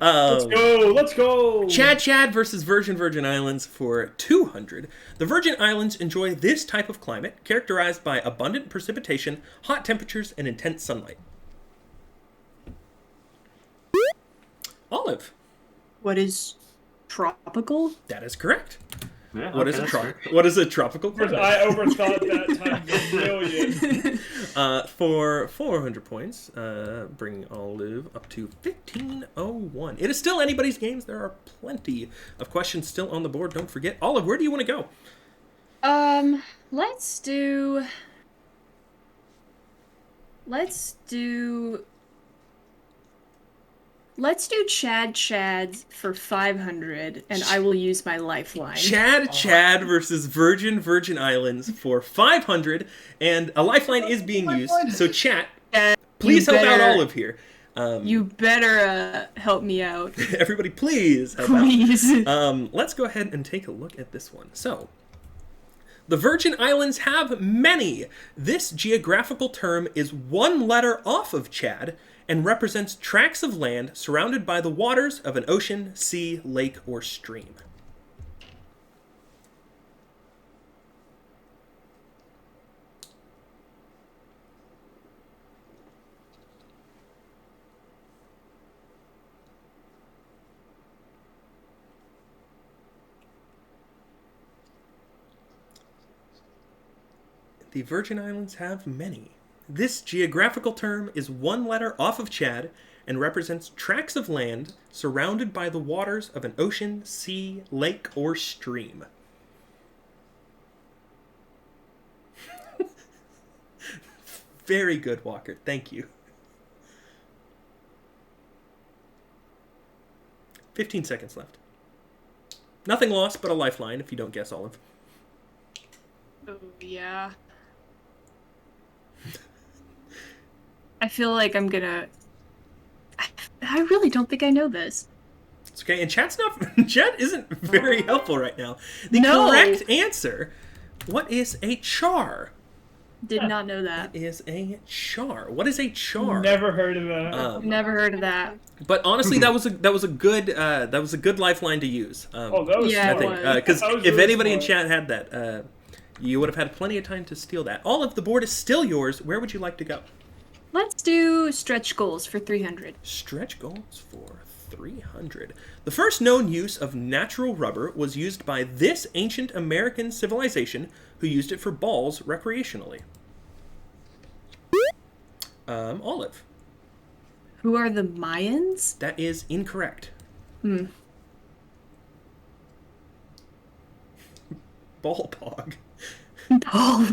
Let's go. Chad versus Virgin Islands for 200. The Virgin Islands enjoy this type of climate, characterized by abundant precipitation, hot temperatures, and intense sunlight. Olive. what is tropical? That is correct. Yeah, What okay, is a that's fair. what is a tropical climate? I overthought that times a million. For 400 points, bringing Olive up to 1501. It is still anybody's games. There are plenty of questions still on the board. Don't forget. Olive, where do you want to go? Let's do Chad for 500, and I will use my lifeline. Chad versus Virgin Islands for 500, and a lifeline is being used. So chat, please help out Olive here. You better help me out. Everybody, please help Please. out. Let's go ahead and take a look at this one. So, the Virgin Islands have many. This geographical term is one letter off of Chad and represents tracts of land surrounded by the waters of an ocean, sea, lake, or stream. The Virgin Islands have many. This geographical term is one letter off of Chad and represents tracts of land surrounded by the waters of an ocean, sea, lake, or stream. Very good, Walker. Thank you. 15 seconds left. Nothing lost but a lifeline if you don't guess, Olive. Oh, yeah. I feel like I'm gonna... I really don't think I know this. It's okay, and Chat isn't very helpful right now. The No. correct answer, what is a char? Did not know that. Is a char. What is a char? Never heard of that. Never heard of that. But honestly, that was a good lifeline to use. That was Yeah, I it think was. because That was if really anybody in smart. chat had that, you would have had plenty of time to steal that. All of the board is still yours. Where would you like to go? Let's do stretch goals for 300. Stretch goals for 300. The first known use of natural rubber was used by this ancient American civilization, who used it for balls recreationally. Olive. Who are the Mayans? That is incorrect. Hmm. Ball pog. Paul.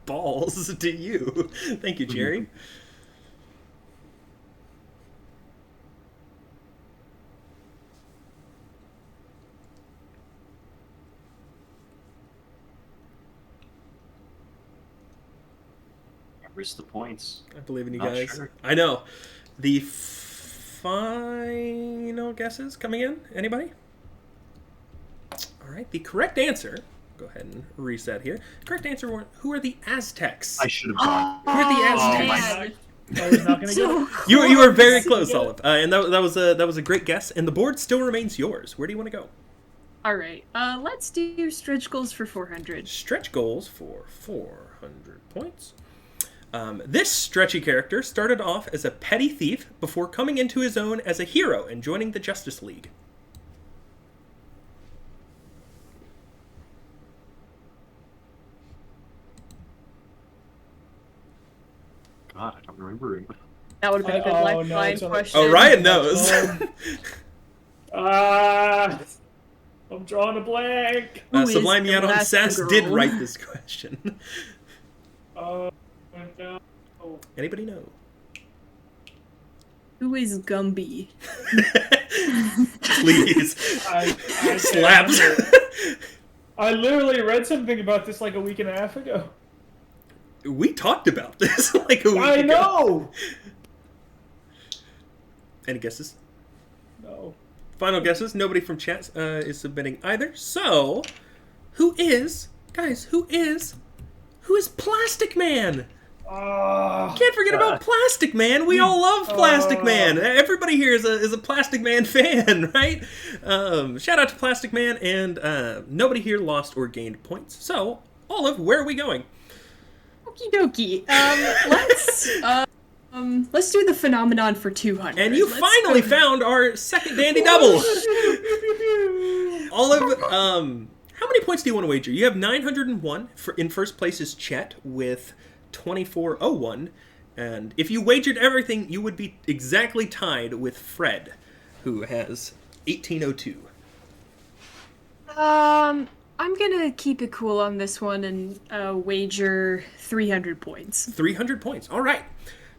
Balls to you. Thank you, Jerry. Where's the points? I believe in you Not guys. sure. I know. The final guesses coming in? Anybody? All right. The correct answer. Go ahead and reset here. Correct answer: who are the Aztecs? I should have gone. Who are the Oh my Aztecs? God. I was not gonna get So it. You were very close. close, Olive, and that was a great guess. And the board still remains yours. Where do you want to go? All right. Let's do stretch goals for 400. Stretch goals for 400 points. This stretchy character started off as a petty thief before coming into his own as a hero and joining the Justice League. God, I don't remember him. That would have been a good Oh, no, lifeline it's on- question. Oh, Ryan knows. Ah, I'm drawing a blank. Who is SublimeYadon Elastigirl? Sass did write this question. Oh no. Anybody know? Who is Gumby? Please. I can't Slaps. remember. I literally read something about this like a week and a half ago. We talked about this like a week I ago. know. Any guesses? No. Final guesses? Nobody from chat is submitting either. So, who is Plastic Man? Can't forget about Plastic Man. We all love Plastic Man. Everybody here is a Plastic Man fan, right? Shout out to Plastic Man, and nobody here lost or gained points. So, Olive, where are we going? Okie dokie. Let's do the phenomenon for 200. And you finally found our second dandy double. Olive, how many points do you want to wager? You have 901. In first place is Chet with 2401. And if you wagered everything, you would be exactly tied with Fred, who has 1802. I'm gonna keep it cool on this one and wager 300 points. 300 points. All right.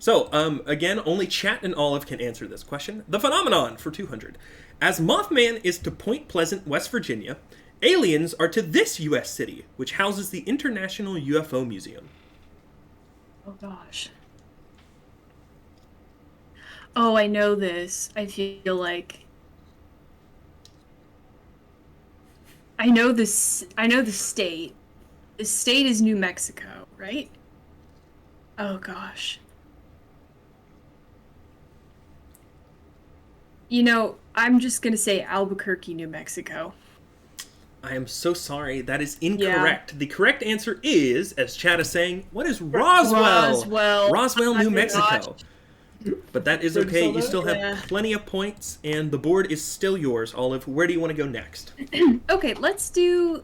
So, again, only Chat and Olive can answer this question. The phenomenon for 200. As Mothman is to Point Pleasant, West Virginia, aliens are to this U.S. city, which houses the International UFO Museum. Oh gosh. Oh, I know this. I feel like I know this. I know the state. The state is New Mexico, right? Oh gosh. You know, I'm just gonna say Albuquerque, New Mexico. I am so sorry. That is incorrect. The correct answer is, as Chad is saying, what is Roswell? Roswell, New Mexico. But that is okay. You still have plenty of points, and the board is still yours. Olive, where do you want to go next? Okay, let's do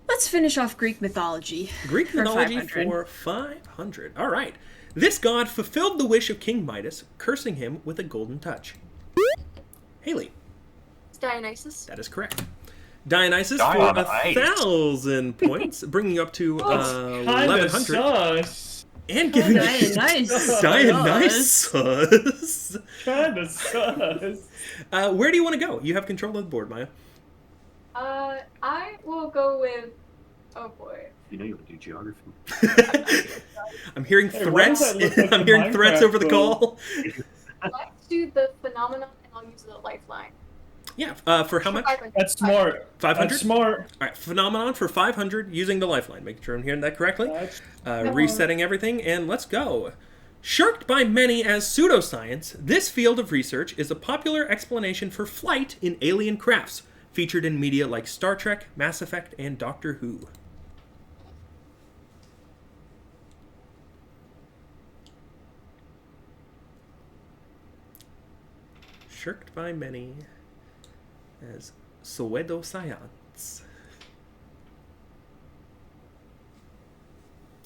let's finish off Greek mythology. Greek for mythology 500. for 500. All right. This god fulfilled the wish of King Midas, cursing him with a golden touch. Haley. It's Dionysus. That is correct. Dionysus for Dionysus. 1,000 points, bringing you up to 1,100. Sus. And giving you Dionysus. Dionysus. Kinda sus. Where do you want to go? You have control of the board, Maya. I will go with. Oh boy. You know you would do geography. I'm hearing Hey, why does threats. that look like I'm a hearing threats Minecraft over the build? call. Let's do the phenomenon, and I'll use the lifeline. Yeah. For how much? 500. That's smart. 500? That's smart. All right. Phenomenon for 500 using the lifeline. Making sure I'm hearing that correctly. That's Resetting everything, and let's go. Shirked by many as pseudoscience, this field of research is a popular explanation for flight in alien crafts, featured in media like Star Trek, Mass Effect, and Doctor Who. Shirked by many as Suedo Science.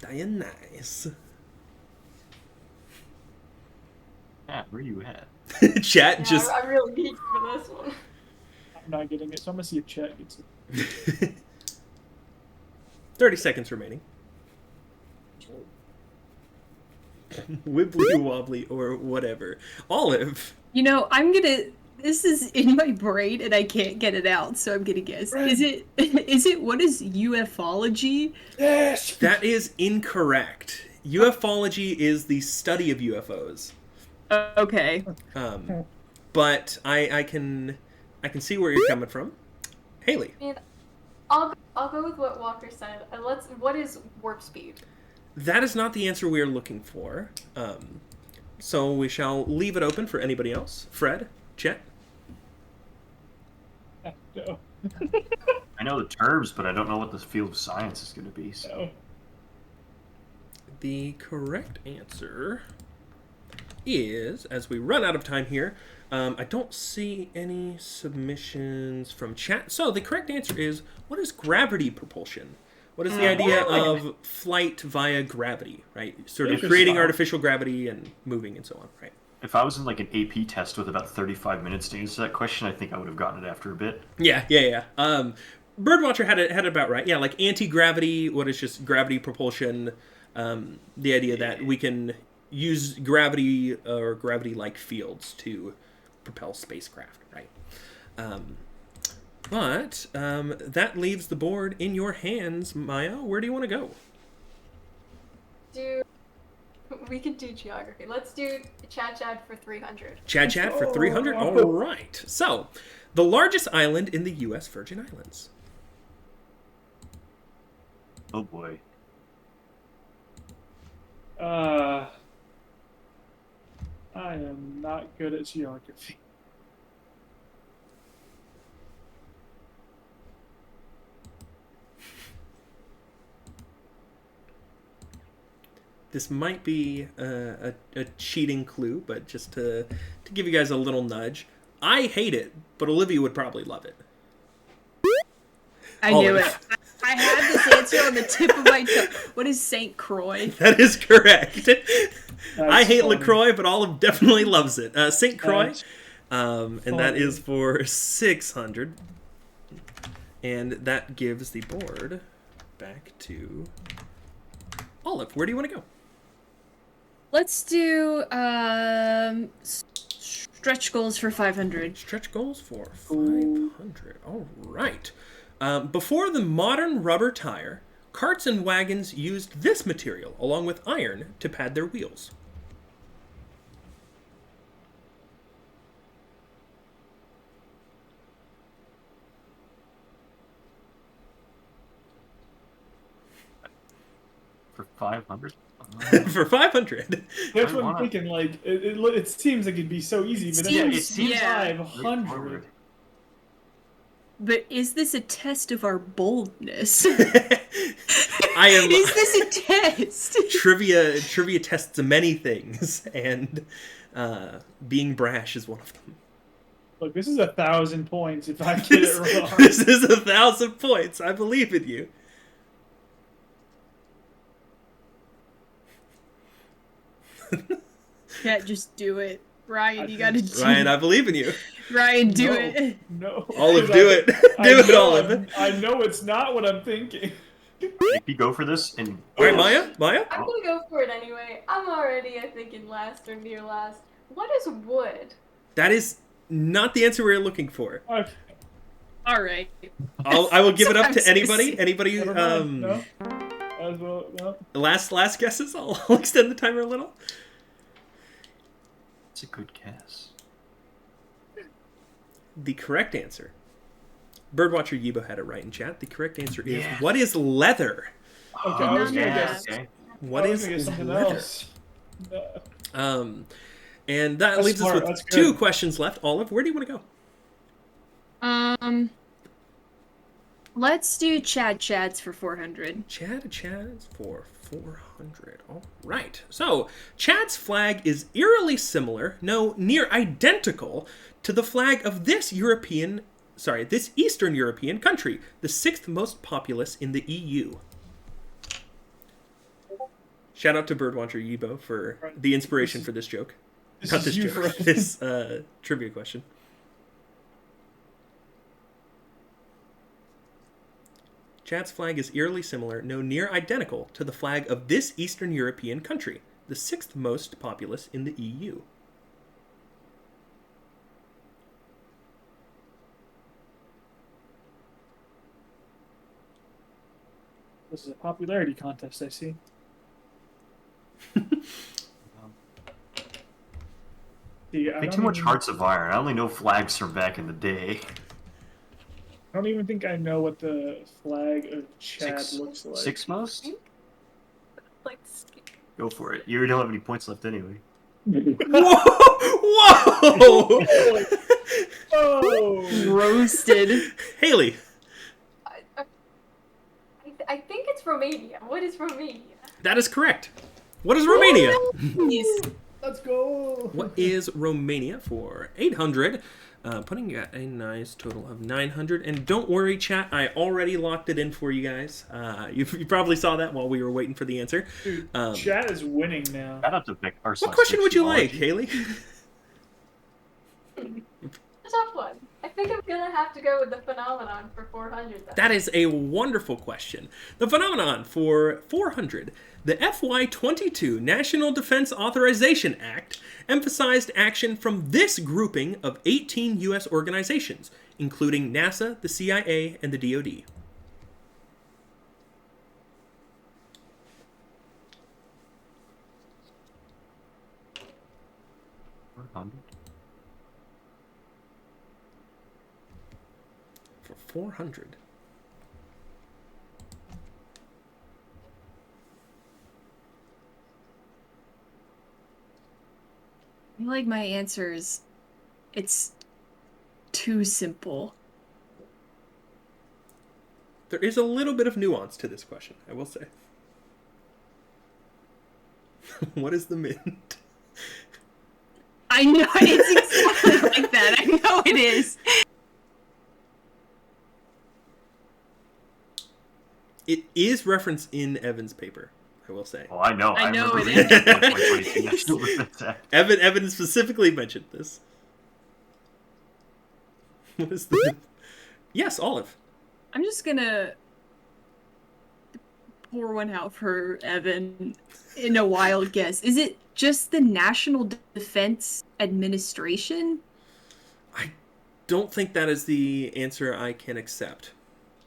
Dying nice. Matt, where you at? Chat Yeah, just... I'm really geeked for this one. I'm not getting it, so I'm gonna see if chat gets it. 30 seconds remaining. Wibbly wobbly or whatever. Olive. You know, this is in my brain and I can't get it out, so I'm gonna guess. Right. What is ufology? Yes! That is incorrect. Ufology is the study of UFOs. Okay. But I can see where you're coming from. Haley. I mean, I'll go with what Walker said. What is warp speed? That is not the answer we are looking for. So we shall leave it open for anybody else. Fred, Chet. No. I know the terms, but I don't know what the field of science is going to be. So. No. The correct answer is, as we run out of time here, I don't see any submissions from chat. So the correct answer is, what is gravity propulsion? What is the idea of flight via gravity, right? Sort of creating artificial gravity and moving and so on, right? If I was in like an AP test with about 35 minutes to answer that question, I think I would have gotten it after a bit. Yeah. Birdwatcher had it about right. Yeah, like anti-gravity, what is just gravity propulsion, the idea that we can use gravity or gravity-like fields to propel spacecraft, right? But that leaves the board in your hands, Maya. Where do you want to go? We could do geography. Let's do Chad for 300. Chad for 300? All right. So, the largest island in the U.S. Virgin Islands. Oh boy. I am not good at geography. This might be a cheating clue, but just to give you guys a little nudge. I hate it, but Olivia would probably love it. I knew it. I had this answer on the tip of my tongue. What is St. Croix? That is correct. I hate funny. LaCroix, but Olive definitely loves it. St. Croix, That's and that is for 600. And that gives the board back to Olive. Where do you want to go? Let's do stretch goals for 500. Stretch goals for 500. All right. Before the modern rubber tire, carts and wagons used this material along with iron to pad their wheels. For 500? For 500. That's what I'm thinking. Like, it seems like it'd be so easy, but then like, it seems yeah. 500. But is this a test of our boldness? I am. Is this a test? Trivia tests many things, and being brash is one of them. Look, this is 1,000 points if I get it wrong. This is 1,000 points. I believe in you. Yeah, just do it. Ryan, you gotta do Ryan, I believe in you. Ryan, do No. it. No. Olive, do it. Do it, Olive. I know it's not what I'm thinking. If you go for this, and All right, Maya? I'm gonna go for it anyway. I'm already, I think, in last or near last. What is wood? That is not the answer we were looking for. Okay. All right. I will give it up to Sometimes anybody. Anybody? Never mind. No. As well, no. Last guesses. I'll extend the timer a little. it's a good guess. The correct answer. Birdwatcher Yibo had it right in chat. The correct answer is, Yeah. what is leather? Okay, I was gonna Yeah, guess. okay. What I was is gonna guess something leather? else. No. And that That's leaves smart, us with that's 2 good. questions left. Olive, where do you want to go? Let's do Chads for 400. Chad's for 400. All right. So, Chad's flag is eerily similar, no, near identical, to the flag of this European this Eastern European country, the 6th most populous in the EU? Shout out to Birdwatcher Yibo for the inspiration for this joke. Not this joke, this trivia question. Chat's flag is eerily similar, no, near identical, to the flag of this Eastern European country, the 6th most populous in the EU. This is a popularity contest, I see. Too much Hearts of Iron. I only know flags from back in the day. I don't even think I know what the flag of Chad Six- looks like. 6 most? Like, Go for it. You don't have any points left anyway. Whoa! Whoa! Oh! Roasted. Haley. I think it's Romania. What is Romania? That is correct. What is Romania? Let's go! What is Romania for 800? Putting you at a nice total of 900. And don't worry, chat, I already locked it in for you guys. You probably saw that while we were waiting for the answer. Dude, chat is winning now. I'd have to pick our What question would you like, Haley? Tough one. I think I'm gonna have to go with the phenomenon for 400. Though. That is a wonderful question. The phenomenon for 400. The FY22 National Defense Authorization Act emphasized action from this grouping of 18 U.S. organizations, including NASA, the CIA, and the DoD. For 400. I feel like my answer is, it's too simple. There is a little bit of nuance to this question, I will say. What is the mint? I know, it's exactly like that. I know it is. It is referenced in Evan's paper, I will say. Oh, I know. I know remember it reading is. the 2022 National Defense Act. Evan specifically mentioned this. What is the... Yes, Olive. I'm just gonna pour one out for Evan in a wild guess. Is it just the National Defense Administration? I don't think that is the answer I can accept.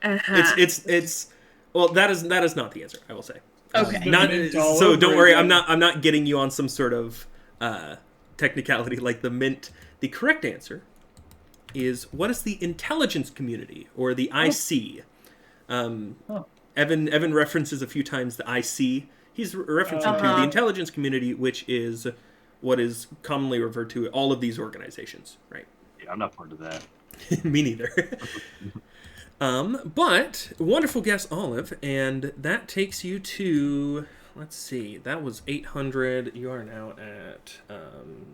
Uh-huh. It's well, that is not the answer, I will say. Okay. Not Mint so all don't over worry, again. I'm not getting you on some sort of technicality like the mint. The correct answer is, what is the intelligence community, or the IC? Evan references a few times the IC. He's referencing to the intelligence community, which is what is commonly referred to all of these organizations, right? Yeah, I'm not part of that. Me neither. But wonderful guess, Olive, and that takes you to, let's see, that was 800. You are now at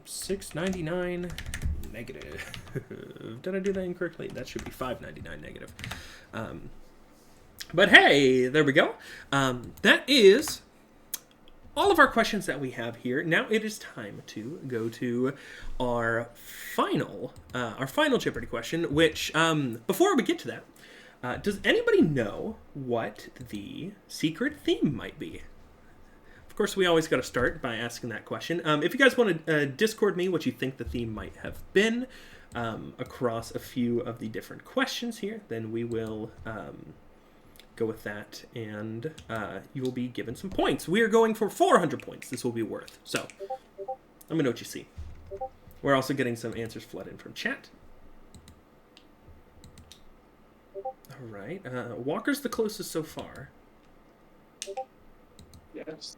699 negative. Did I do that incorrectly? That should be 599 negative. But hey, there we go. That is all of our questions that we have here. Now it is time to go to our final Jeopardy question, which, before we get to that, does anybody know what the secret theme might be? Of course, we always got to start by asking that question. If you guys want to Discord me what you think the theme might have been across a few of the different questions here, then we will go with that, and you will be given some points. We are going for 400 points. This will be worth. So, let me know what you see. We're also getting some answers flood in from chat. All right. Walker's the closest so far. Yes.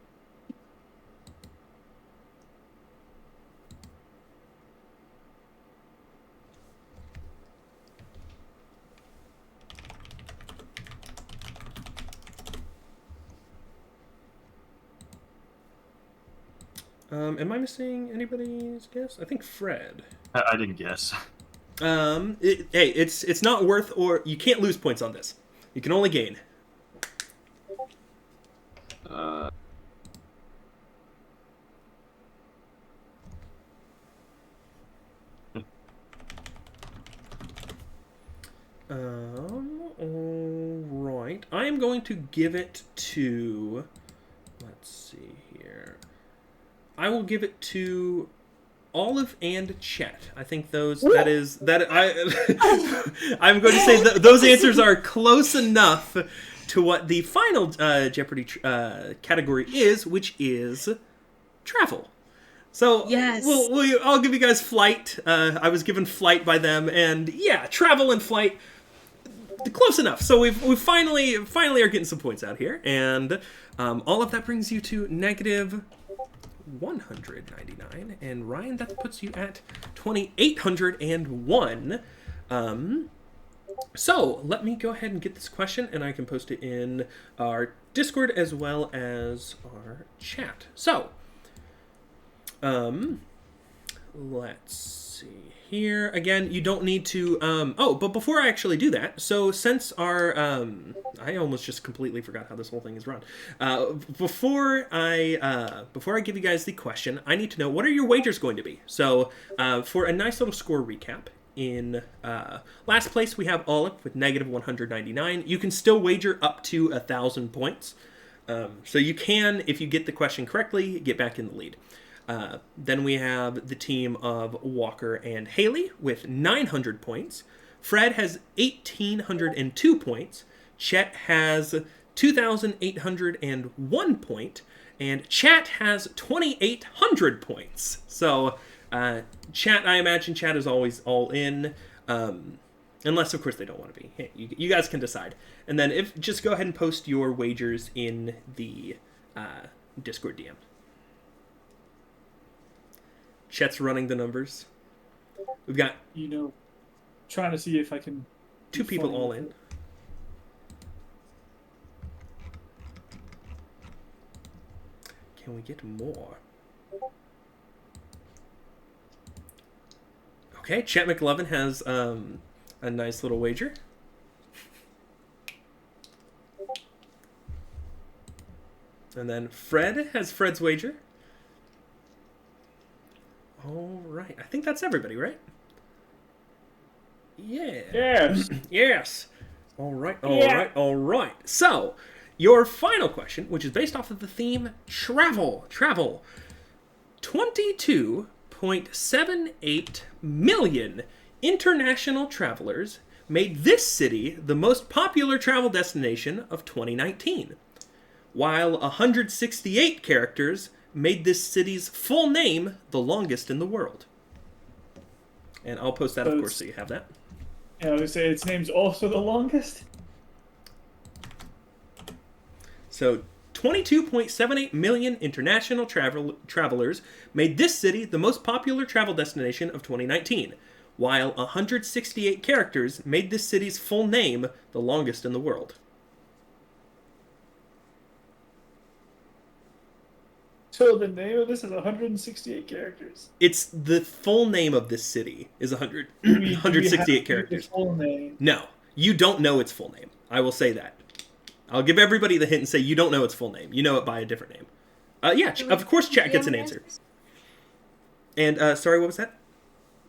Am I missing anybody's guess? I think Fred. I didn't guess. Hey, it's not worth, or you can't lose points on this. You can only gain. All right. I am going to give it to. Let's see here. I will give it to Olive and Chet. I think those. That is that. I'm going to say those answers are close enough to what the final Jeopardy category is, which is travel. So Yes. I'll give you guys flight. I was given flight by them, and yeah, travel and flight, close enough. So we finally are getting some points out here, and all of that brings you to negative 199, and Ryan, that puts you at 2,801. So let me go ahead and get this question, and I can post it in our Discord as well as our chat. So. Let's see here. Again, you don't need to, but before I actually do that, so since our, I almost just completely forgot how this whole thing is run. Before I give you guys the question, I need to know, what are your wagers going to be? So, for a nice little score recap, in last place we have Olive with negative 199. You can still wager up to 1,000 points. So you can, if you get the question correctly, get back in the lead. Then we have the team of Walker and Haley with 900 points. Fred has 1,802 points. Chet has 2,801 point. And Chat has 2,800 points. So, Chat, I imagine Chat is always all in. Unless, of course, they don't want to be. Hey, you guys can decide. And then just go ahead and post your wagers in the Discord DM. Chet's running the numbers. We've got trying to see if I can. 2 people all in. Can we get more? Okay, ChetMcLovin has a nice little wager. And then Fred has Fred's wager. All right. I think that's everybody, right? Yeah. Yes. Yes. All right. All right. So, your final question, which is based off of the theme travel. 22.78 million international travelers made this city the most popular travel destination of 2019, while 168 characters made this city's full name the longest in the world. And I'll post that, of course, so you have that. Yeah, I was going to say, its name's also the longest? So, 22.78 million international travelers made this city the most popular travel destination of 2019, while 168 characters made this city's full name the longest in the world. So the name of this is 168 characters. It's the full name of this city is 168 characters. Full name? No, you don't know its full name. I will say that. I'll give everybody the hint and say you don't know its full name. You know it by a different name. Yeah, of course chat gets an answer. And, sorry, what was that?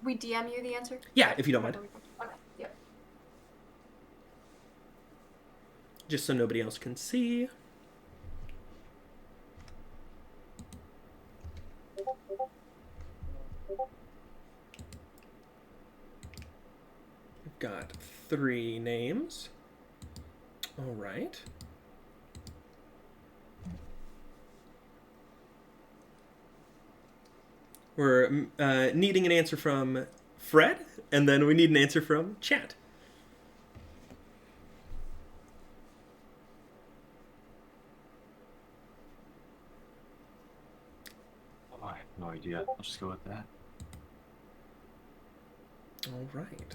We DM you the answer? Yeah, if you don't mind. Okay, yeah. Just so nobody else can see. We've got 3 names. All right. We're needing an answer from Fred, and then we need an answer from chat. Oh, I have no idea. I'll just go with that. All right.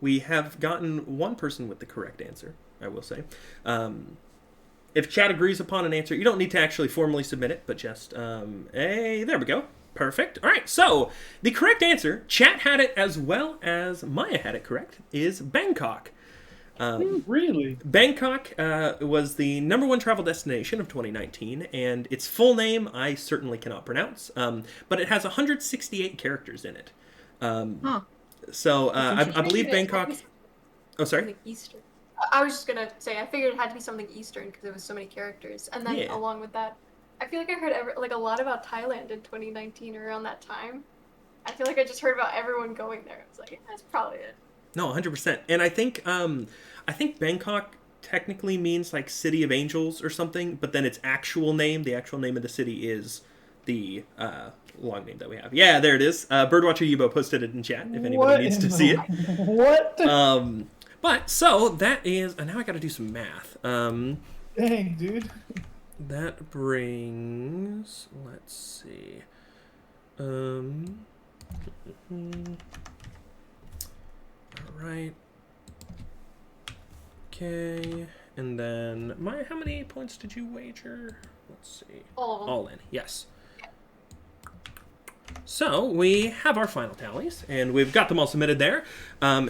We have gotten one person with the correct answer, I will say. If chat agrees upon an answer, you don't need to actually formally submit it, but just, hey, there we go. Perfect. All right, so the correct answer, chat had it as well as Maya had it correct, is Bangkok. Really? Bangkok was the #1 travel destination of 2019, and its full name I certainly cannot pronounce, but it has 168 characters in it. So I believe Bangkok... Oh, sorry? Something Eastern. I was just gonna say, I figured it had to be something Eastern because there was so many characters. And then Yeah. along with that, I feel like I heard a lot about Thailand in 2019 around that time. I feel like I just heard about everyone going there. I was like, yeah, that's probably it. No, 100%. And I think Bangkok technically means like City of Angels or something, but then its actual name, the actual name of the city is the long name that we have. Yeah, there it is. Birdwatcher Yubo posted it in chat if anybody needs to see it. What? But so that is, and now I got to do some math. Dang, dude. That brings, let's see. All right. Okay. And then, Maya, how many points did you wager? Let's see. All in, yes. So we have our final tallies, and we've got them all submitted there.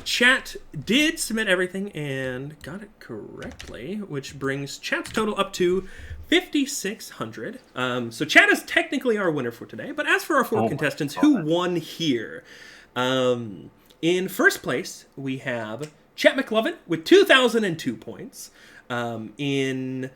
Chat did submit everything and got it correctly, which brings chat's total up to 5,600. So chat is technically our winner for today, but as for our four contestants, who won here? In first place, we have ChetMcLovin with 2,002 points. In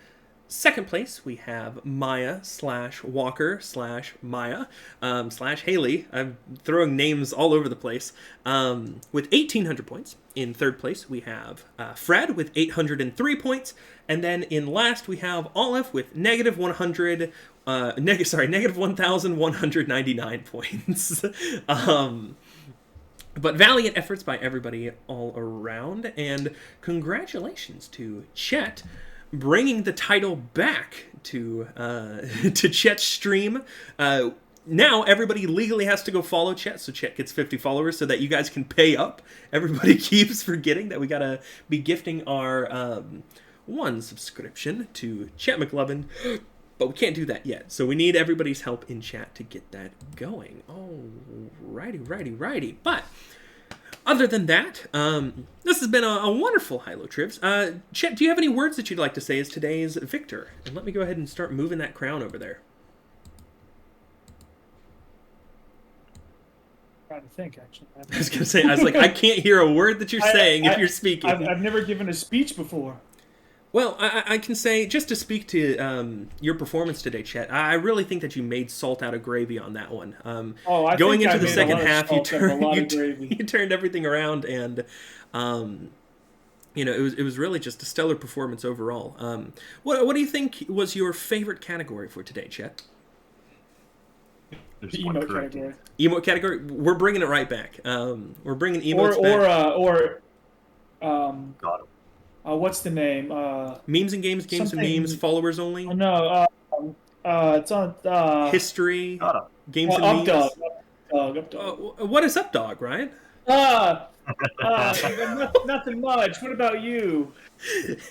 second place, we have Maya/Walker/Maya /Haley. I'm throwing names all over the place. With 1,800 points. In third place, we have Fred with 803 points. And then in last, we have Olive with negative 1,199 points. But valiant efforts by everybody all around. And congratulations to Chet, bringing the title back to Chet's stream. Now everybody legally has to go follow Chet, so Chet gets 50 followers so that you guys can pay up. Everybody keeps forgetting that we gotta be gifting our one subscription to ChetMcLovin, but we can't do that yet. So we need everybody's help in chat to get that going. Oh, righty. But other than that, this has been a wonderful Hilo Trivs. Chet, do you have any words that you'd like to say as today's victor? And let me go ahead and start moving that crown over there. I'm trying to think, actually. I was gonna say, I can't hear a word that you're saying if you're speaking. I've never given a speech before. Well, I can say, just to speak to your performance today, Chet, I really think that you made salt out of gravy on that one. Going into the second half, you turned everything around, and it was really just a stellar performance overall. What do you think was your favorite category for today, Chet? The emote category. Emote category? We're bringing it right back. We're bringing emotes back. What's the name? Memes and games and memes, followers only? No, it's on... History, games and memes? Updog. What is Updog, Ryan? Nothing much. What about you?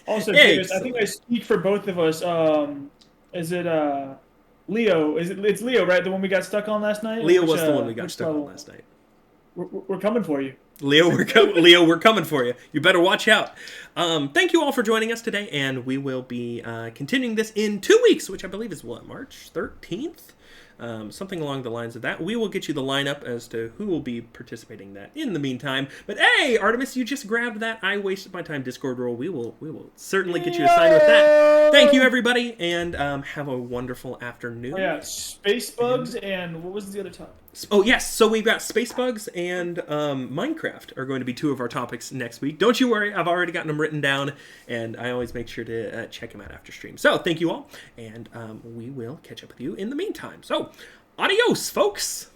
Also, Hey, Davis, I think I speak for both of us. Is it Leo? It's Leo, right? The one we got stuck on last night? Leo was the one we got stuck on last night. We're coming for you. Leo, we're coming for you. You better watch out. Thank you all for joining us today, and we will be continuing this in 2 weeks, which I believe is what, March 13th? Something along the lines of that. We will get you the lineup as to who will be participating in that in the meantime. But hey, Artemis, you just grabbed that I wasted my time Discord role. We will certainly get you assigned with that. Thank you, everybody, and have a wonderful afternoon. Oh, yeah, space bugs and what was the other topic? Oh, yes. So we've got space bugs and Minecraft are going to be two of our topics next week. Don't you worry. I've already gotten them written down, and I always make sure to check them out after stream. So thank you all, and we will catch up with you in the meantime. So adios, folks.